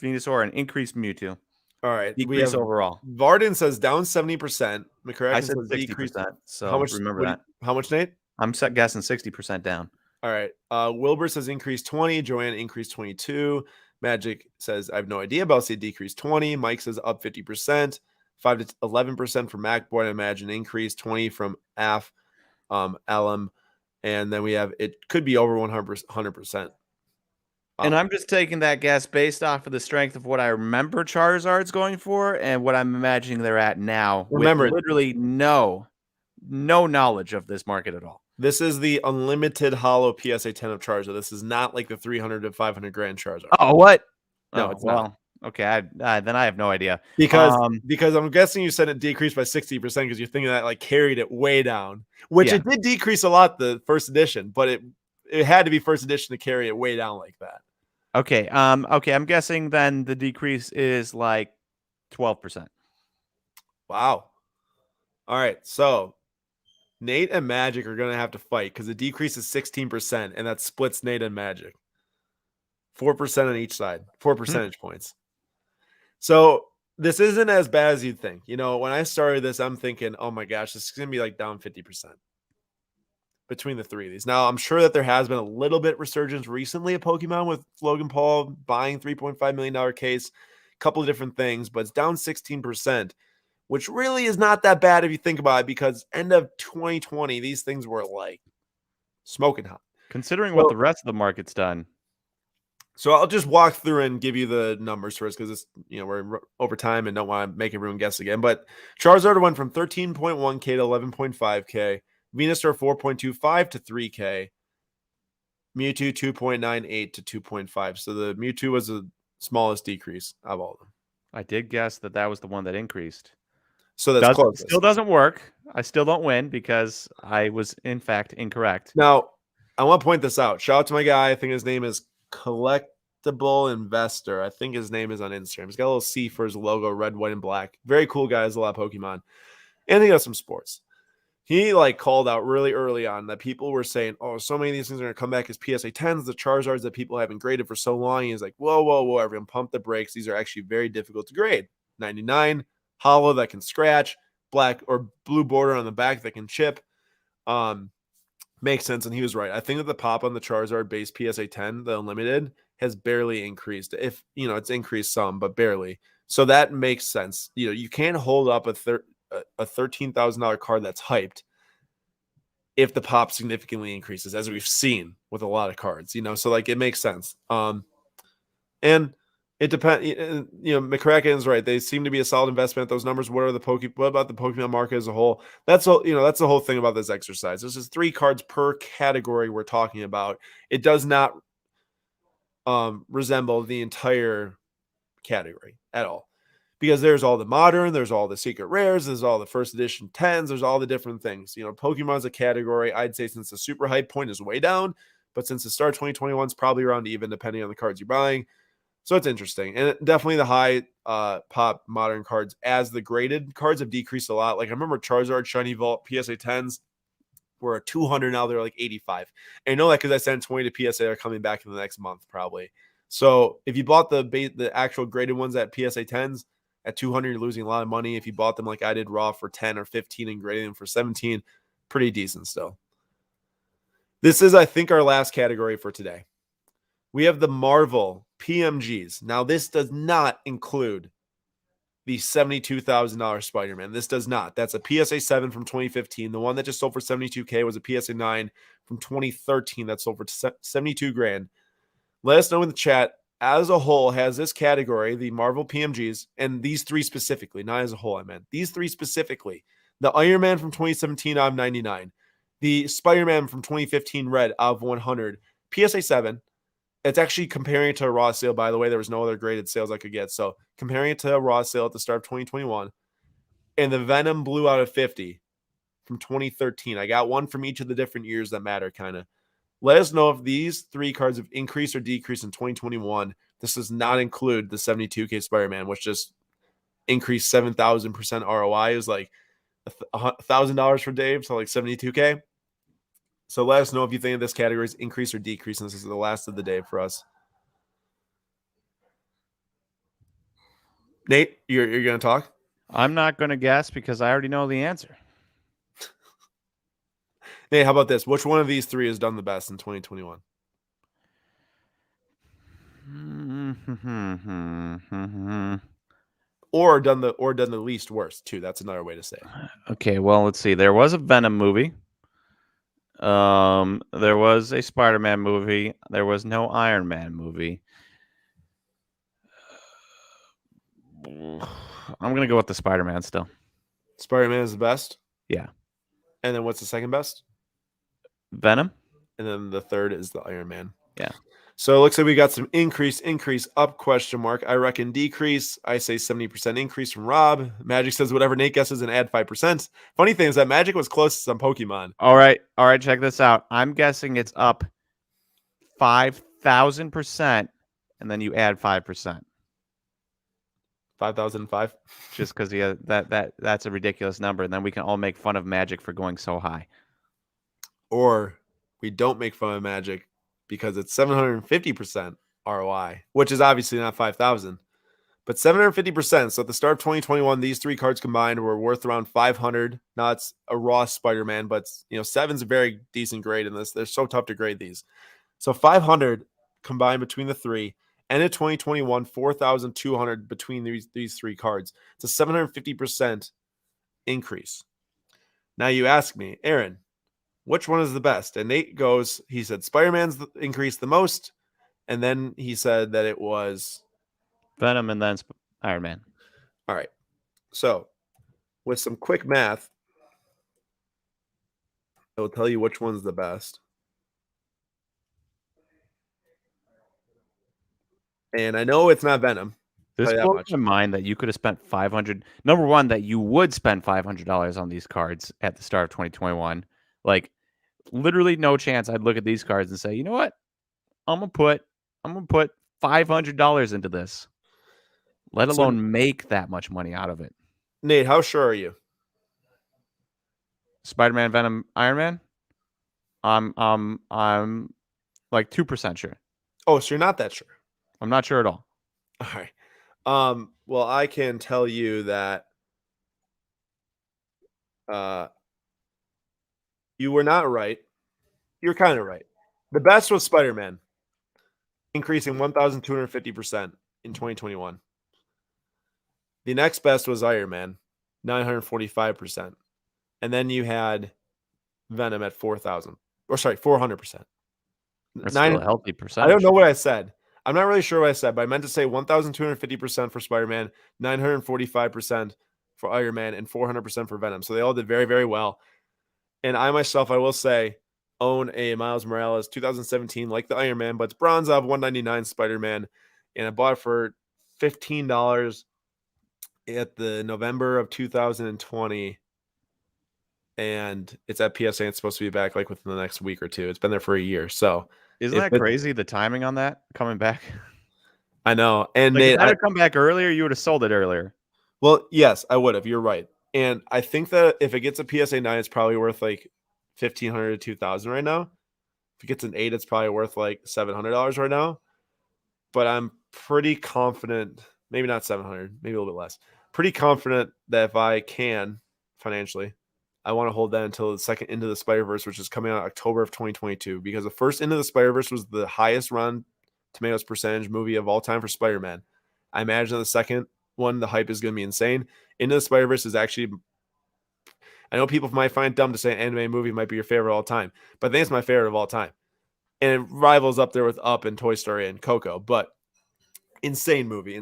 [SPEAKER 3] Venusaur, and increased Mewtwo.
[SPEAKER 1] All right.
[SPEAKER 3] Decrease overall.
[SPEAKER 1] Varden says down 70%. McCracken
[SPEAKER 3] I said
[SPEAKER 1] says
[SPEAKER 3] 60%. So
[SPEAKER 1] how much,
[SPEAKER 3] remember that.
[SPEAKER 1] How much, Nate?
[SPEAKER 3] I'm guessing 60% down.
[SPEAKER 1] All right. Wilbur says increase 20. Joanne increased 22. Magic says I have no idea, but I'll say decrease 20. Mike says up 50%. 5 to 11% from MacBoy. I imagine increase 20 from AF, Alum, and then we have it could be over 100%.
[SPEAKER 3] And I'm just taking that guess based off of the strength of what I remember Charizard's going for and what I'm imagining they're at now.
[SPEAKER 1] Remember,
[SPEAKER 3] with literally no knowledge of this market at all.
[SPEAKER 1] This is the Unlimited Holo PSA 10 of Charizard. This is not like the 300 to 500 grand Charizard.
[SPEAKER 3] Oh, what?
[SPEAKER 1] No, it's not.
[SPEAKER 3] Okay, then I have no idea.
[SPEAKER 1] Because I'm guessing you said it decreased by 60% because you're thinking that like carried it way down, which it did decrease a lot the first edition, but it had to be first edition to carry it way down like that.
[SPEAKER 3] Okay. Okay. I'm guessing then the decrease is like 12%.
[SPEAKER 1] Wow. All right. So Nate and Magic are going to have to fight because the decrease is 16%, and that splits Nate and Magic. 4% on each side, 4 percentage points. So this isn't as bad as you'd think. You know, when I started this, I'm thinking, oh my gosh, this is going to be like down 50% between the three of these. Now, I'm sure that there has been a little bit resurgence recently of Pokemon with Logan Paul buying $3.5 million case, a couple of different things, but it's down 16%, which really is not that bad if you think about it, because end of 2020, these things were like smoking hot.
[SPEAKER 3] Considering what the rest of the market's done.
[SPEAKER 1] So I'll just walk through and give you the numbers first, because it's, you know, we're over time and don't want to make everyone guess again. But Charizard went from 13.1K to 11.5K, Venusaur 4.25 to 3K, Mewtwo 2.98 to 2.5. So the Mewtwo was the smallest decrease of all of them.
[SPEAKER 3] I did guess that was the one that increased.
[SPEAKER 1] So that's close.
[SPEAKER 3] Still doesn't work. I still don't win because I was in fact incorrect.
[SPEAKER 1] Now, I want to point this out. Shout out to my guy. I think his name is Collectible Investor. I think his name is on Instagram. He's got a little C for his logo, red, white, and black. Very cool guy. Has a lot of Pokemon. And he does some sports. He called out really early on that people were saying, oh, so many of these things are going to come back as PSA 10s, the Charizards that people haven't graded for so long. He's like, whoa, everyone pump the brakes. These are actually very difficult to grade. 99, hollow that can scratch, black or blue border on the back that can chip. Makes sense, and he was right. I think that the pop on the Charizard base PSA 10, the Unlimited, has barely increased. If, you know, it's increased some, but barely. So that makes sense. You know, you can't hold up a $13,000 card that's hyped if the pop significantly increases, as we've seen with a lot of cards, you know, so it makes sense. And it depends, you know, McCracken's right. They seem to be a solid investment. Those numbers, what about the Pokemon market as a whole? That's all, you know, that's the whole thing about this exercise. This is 3 cards per category we're talking about. It does not resemble the entire category at all, because there's all the modern, there's all the secret rares, there's all the first edition 10s, there's all the different things. You know, Pokemon's a category, I'd say, since the super hype point is way down, but since the start of 2021 is probably around even, depending on the cards you're buying. So it's interesting. And definitely the high pop modern cards, as the graded cards have decreased a lot. Like I remember Charizard, Shiny Vault, PSA 10s were a 200. Now they're like 85. And I know that because I sent 20 to PSA are coming back in the next month probably. So if you bought the actual graded ones at PSA 10s at 200, you're losing a lot of money. If you bought them like I did raw for 10 or 15 and graded them for 17, pretty decent still. This is, I think, our last category for today. We have the Marvel PMGs. Now, this does not include the $72,000 Spider-Man. This does not. That's a PSA 7 from 2015. The one that just sold for $72K was a PSA 9 from 2013 that sold for $72,000. Let us know in the chat, as a whole, has this category, the Marvel PMGs, and these 3 specifically, not as a whole, I meant, these 3 specifically, the Iron Man from 2017 out of 99, the Spider-Man from 2015 red out of 100, PSA 7, it's actually comparing it to a raw sale, by the way. There was no other graded sales I could get. So comparing it to a raw sale at the start of 2021. And the Venom blue out of 50 from 2013. I got one from each of the different years that matter, kind of. Let us know if these 3 cards have increased or decreased in 2021. This does not include the 72K Spider-Man, which just increased 7,000% ROI. It was like $1,000 for Dave, so like 72K. So let us know if you think this category is increase or decrease, since this is the last of the day for us. Nate, you're going to talk?
[SPEAKER 3] I'm not going to guess because I already know the answer.
[SPEAKER 1] Nate, how about this? Which one of these 3 has done the best in 2021? Or done the least worst too. That's another way to say it.
[SPEAKER 3] Okay, well, let's see. There was a Venom movie. There was a Spider-Man movie. There was no Iron Man movie. I'm gonna go with the Spider-Man still.
[SPEAKER 1] Spider-Man is the best?
[SPEAKER 3] Yeah.
[SPEAKER 1] And then what's the second best?
[SPEAKER 3] Venom.
[SPEAKER 1] And then the third is the Iron Man.
[SPEAKER 3] Yeah.
[SPEAKER 1] So it looks like we got some increase, up, question mark. I reckon decrease. I say 70% increase from Rob. Magic says whatever Nate guesses and add 5%. Funny thing is that Magic was closest on Pokemon.
[SPEAKER 3] All right, check this out. I'm guessing it's up 5,000%, and then you add 5%.
[SPEAKER 1] 5,005.
[SPEAKER 3] Just because that's a ridiculous number, and then we can all make fun of Magic for going so high.
[SPEAKER 1] Or we don't make fun of Magic because it's 750% ROI, which is obviously not 5,000, but 750%. So at the start of 2021, these three cards combined were worth around 500. Now it's a raw Spider-Man, but 7's a very decent grade in this. They're so tough to grade these. So 500 combined between the three. And in 2021, 4,200 between these three cards. It's a 750% increase. Now you ask me, Aaron, which one is the best? And Nate he said Spider-Man's increased the most. And then he said that it was
[SPEAKER 3] Venom and then Iron Man.
[SPEAKER 1] All right. So with some quick math, it will tell you which one's the best. And I know it's not Venom.
[SPEAKER 3] This blows my mind that you could have spent $500. Number one, that you would spend $500 on these cards at the start of 2021. Like, literally no chance I'd look at these cards and say, you know what? I'm gonna put $500 into this. Let alone make that much money out of it.
[SPEAKER 1] Nate, how sure are you?
[SPEAKER 3] Spider-Man, Venom, Iron Man? I'm like 2% sure.
[SPEAKER 1] Oh, so you're not that sure?
[SPEAKER 3] I'm not sure at all.
[SPEAKER 1] All right. Well, I can tell you that you were not right. You're kind of right. The best was Spider-Man, increasing 1,250% in 2021. The next best was Iron Man, 945%. And then you had Venom at 4,000. Or sorry, 400%.
[SPEAKER 3] That's still a healthy percentage.
[SPEAKER 1] I don't know what I said. I'm not really sure what I said, but I meant to say 1,250% for Spider-Man, 945% for Iron Man, and 400% for Venom. So they all did very, very well. And I myself, I will say, own a Miles Morales 2017, like the Iron Man, but it's bronze of 199 Spider-Man. And I bought it for $15 at the November of 2020. And it's at PSA. It's supposed to be back like within the next week or two. It's been there for a year. So
[SPEAKER 3] isn't that crazy, the timing on that coming back?
[SPEAKER 1] I know. And
[SPEAKER 3] like, if that had come back earlier, you would have sold it earlier.
[SPEAKER 1] Well, yes, I would have. You're right. And I think that if it gets a PSA 9, it's probably worth like $1,500 to $2,000 right now. If it gets an 8, it's probably worth like $700 right now. But I'm pretty confident, maybe not 700, maybe a little bit less. Pretty confident that if I can financially, I want to hold that until the second Into the Spider-Verse, which is coming out October of 2022, because the first Into the Spider-Verse was the highest Rotten Tomatoes percentage movie of all time for Spider-Man. I imagine the second one, the hype is going to be insane. Into the Spider-Verse is actually, I know people might find it dumb to say an anime movie might be your favorite of all time, but I think it's my favorite of all time. And it rivals up there with Up and Toy Story and Coco, but insane movie.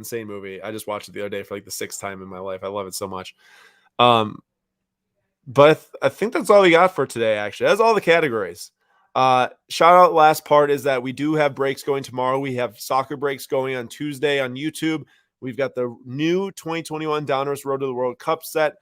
[SPEAKER 1] I just watched it the other day for like the 6th time in my life. I love it so much. But I think that's all we got for today, actually. That's all the categories. Shout out last part is that we do have breaks going tomorrow. We have soccer breaks going on Tuesday on YouTube. We've got the new 2021 Downers Road to the World Cup set.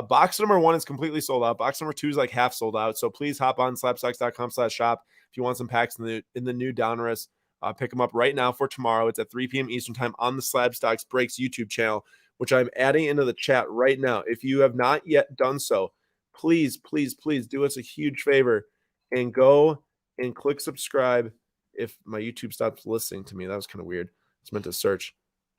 [SPEAKER 1] Box number 1 is completely sold out. Box number 2 is like half sold out. So please hop on slabstocks.com/shop if you want some packs in the new Downers. Pick them up right now for tomorrow. It's at 3 p.m. Eastern time on the Slab Stocks Breaks YouTube channel, which I'm adding into the chat right now. If you have not yet done so, please do us a huge favor and go and click subscribe. If my YouTube stops listening to me, that was kind of weird. It's meant to search.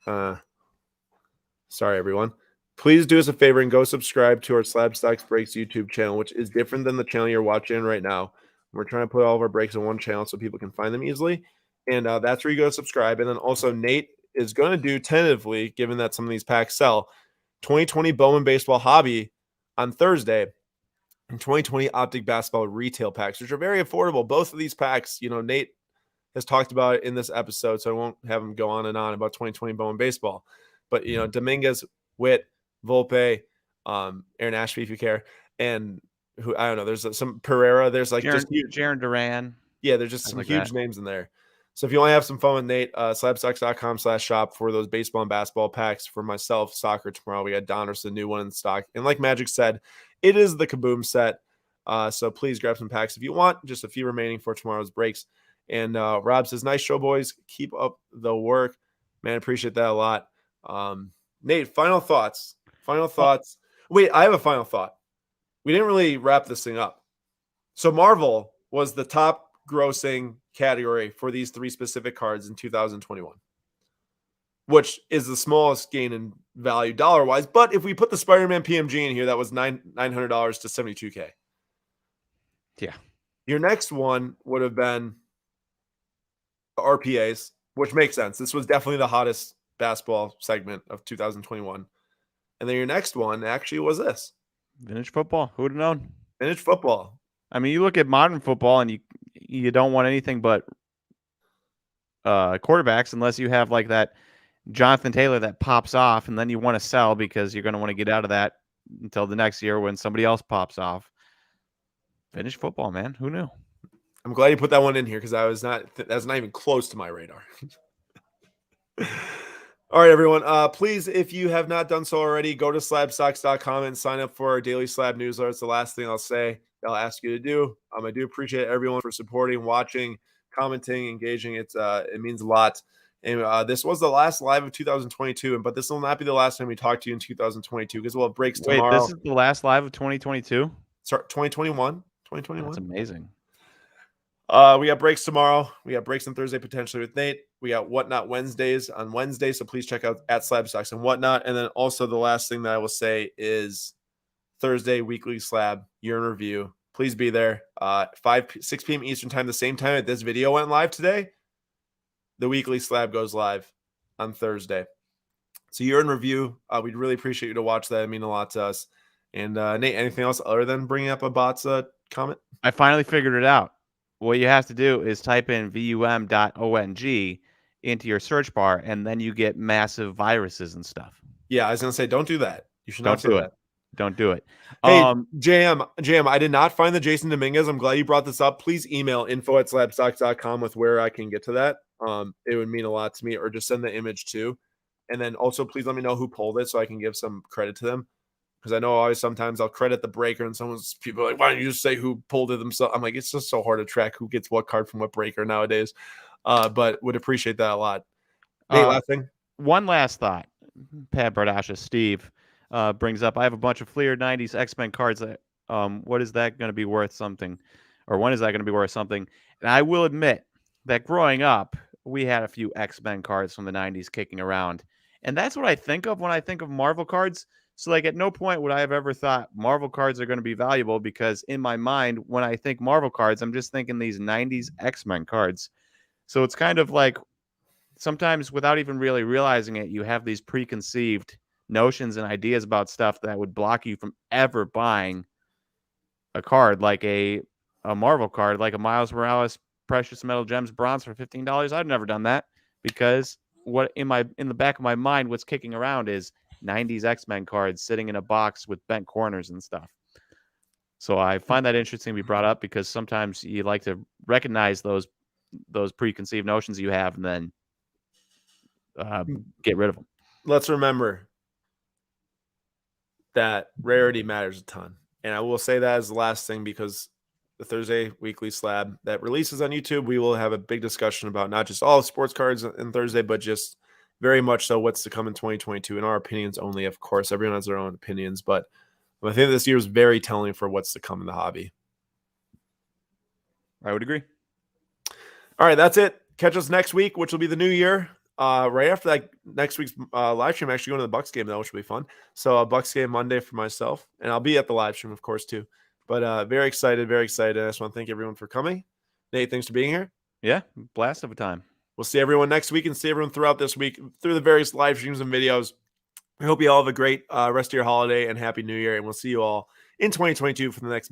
[SPEAKER 1] Sorry, everyone. Please do us a favor and go subscribe to our Slab Stocks Breaks YouTube channel, which is different than the channel you're watching right now. We're trying to put all of our breaks in one channel so people can find them easily. And that's where you go subscribe. And then also Nate is going to do tentatively, given that some of these packs sell, 2020 Bowman Baseball Hobby on Thursday and 2020 Optic Basketball retail packs, which are very affordable. Both of these packs, Nate has talked about it in this episode, so I won't have him go on and on about 2020 Bowman Baseball. But, Dominguez, Witt, Volpe, Aaron Ashby, if you care, and who I don't know. There's some Pereira. There's like
[SPEAKER 3] Jaron Duran.
[SPEAKER 1] Yeah, there's just some like huge names in there. So if you want to have some fun with Nate, slabstocks.com/shop for those baseball and basketball packs. For myself, soccer tomorrow. We got Donruss, the new one in stock. And like Magic said, it is the Kaboom set. So please grab some packs if you want. Just a few remaining for tomorrow's breaks. And Rob says, nice show, boys. Keep up the work. Man, appreciate that a lot. Nate, final thoughts. Final thoughts. Wait, I have a final thought. We didn't really wrap this thing up. So Marvel was the top grossing category for these 3 specific cards in 2021, which is the smallest gain in value dollar-wise. But if we put the Spider-Man PMG in here, that was $900 to $72K.
[SPEAKER 3] Yeah.
[SPEAKER 1] Your next one would have been the RPAs, which makes sense. This was definitely the hottest basketball segment of 2021. And then your next one actually was this.
[SPEAKER 3] Vintage football. Who would have known?
[SPEAKER 1] Vintage football.
[SPEAKER 3] I mean, you look at modern football and you don't want anything but quarterbacks unless you have like that Jonathan Taylor that pops off, and then you want to sell because you're going to want to get out of that until the next year when somebody else pops off. Vintage football, man. Who knew?
[SPEAKER 1] I'm glad you put that one in here because that's not even close to my radar. All right, everyone. Please, if you have not done so already, go to slabstocks.com and sign up for our daily slab newsletter. It's the last thing I'll say. I'll ask you to do. I do appreciate everyone for supporting, watching, commenting, engaging. It means a lot. And this was the last live of 2022, but this will not be the last time we talk to you in 2022 because we'll have breaks tomorrow.
[SPEAKER 3] Wait, this is the last live of 2022?
[SPEAKER 1] Sorry, 2021. 2021.
[SPEAKER 3] That's amazing.
[SPEAKER 1] We got breaks tomorrow. We got breaks on Thursday potentially with Nate. We got Whatnot Wednesdays on Wednesday, so please check out at Slab Stocks and Whatnot. And then also the last thing that I will say is Thursday weekly slab year in review. Please be there. 6 p.m. Eastern time, the same time that this video went live today. The weekly slab goes live on Thursday. So year in review. We'd really appreciate you to watch that. It means a lot to us. And Nate, anything else other than bringing up a bot's comment?
[SPEAKER 3] I finally figured it out. What you have to do is type in vum.ong into your search bar, and then you get massive viruses and stuff.
[SPEAKER 1] Yeah, I was going to say, don't do that. You should not do that.
[SPEAKER 3] Don't do it.
[SPEAKER 1] Hey, JM, I did not find the Jason Dominguez. I'm glad you brought this up. Please email info@slabstocks.com with where I can get to that. It would mean a lot to me, or just send the image too. And then also please let me know who pulled it so I can give some credit to them. Because I know always sometimes I'll credit the breaker and people are like, why don't you just say who pulled it themselves? I'm like, it's just so hard to track who gets what card from what breaker nowadays. But would appreciate that a lot. Nate, last thing.
[SPEAKER 3] One last thought. Pat Bardasha, Steve brings up, I have a bunch of Fleer 90s X-Men cards. That what is that going to be worth something? Or when is that going to be worth something? And I will admit that growing up, we had a few X-Men cards from the 90s kicking around. And that's what I think of when I think of Marvel cards. So, like, at no point would I have ever thought Marvel cards are going to be valuable because in my mind, when I think Marvel cards, I'm just thinking these 90s X-Men cards. So it's kind of like sometimes without even really realizing it, you have these preconceived notions and ideas about stuff that would block you from ever buying a card like a Marvel card, like a Miles Morales Precious Metal Gems bronze for $15. I've never done that because what in the back of my mind, what's kicking around is 90s X-Men cards sitting in a box with bent corners and stuff. So I find that interesting to be brought up because sometimes you like to recognize those preconceived notions you have and then get rid of them.
[SPEAKER 1] Let's remember that rarity matters a ton. And I will say that as the last thing because the Thursday weekly slab that releases on YouTube, we will have a big discussion about not just all sports cards on Thursday, but just very much so what's to come in 2022 in our opinions only. Of course, everyone has their own opinions, but I think this year is very telling for what's to come in the hobby.
[SPEAKER 3] I would agree.
[SPEAKER 1] All right, that's it. Catch us next week, which will be the new year. Right after that, next week's live stream, I'm actually going to the Bucks game, though, which will be fun. So a Bucks game Monday for myself, and I'll be at the live stream, of course, too. But very excited, very excited. I just want to thank everyone for coming. Nate, thanks for being here.
[SPEAKER 3] Yeah, blast of a time.
[SPEAKER 1] We'll see everyone next week and see everyone throughout this week through the various live streams and videos. I hope you all have a great rest of your holiday and Happy New Year, and we'll see you all in 2022 for the next month.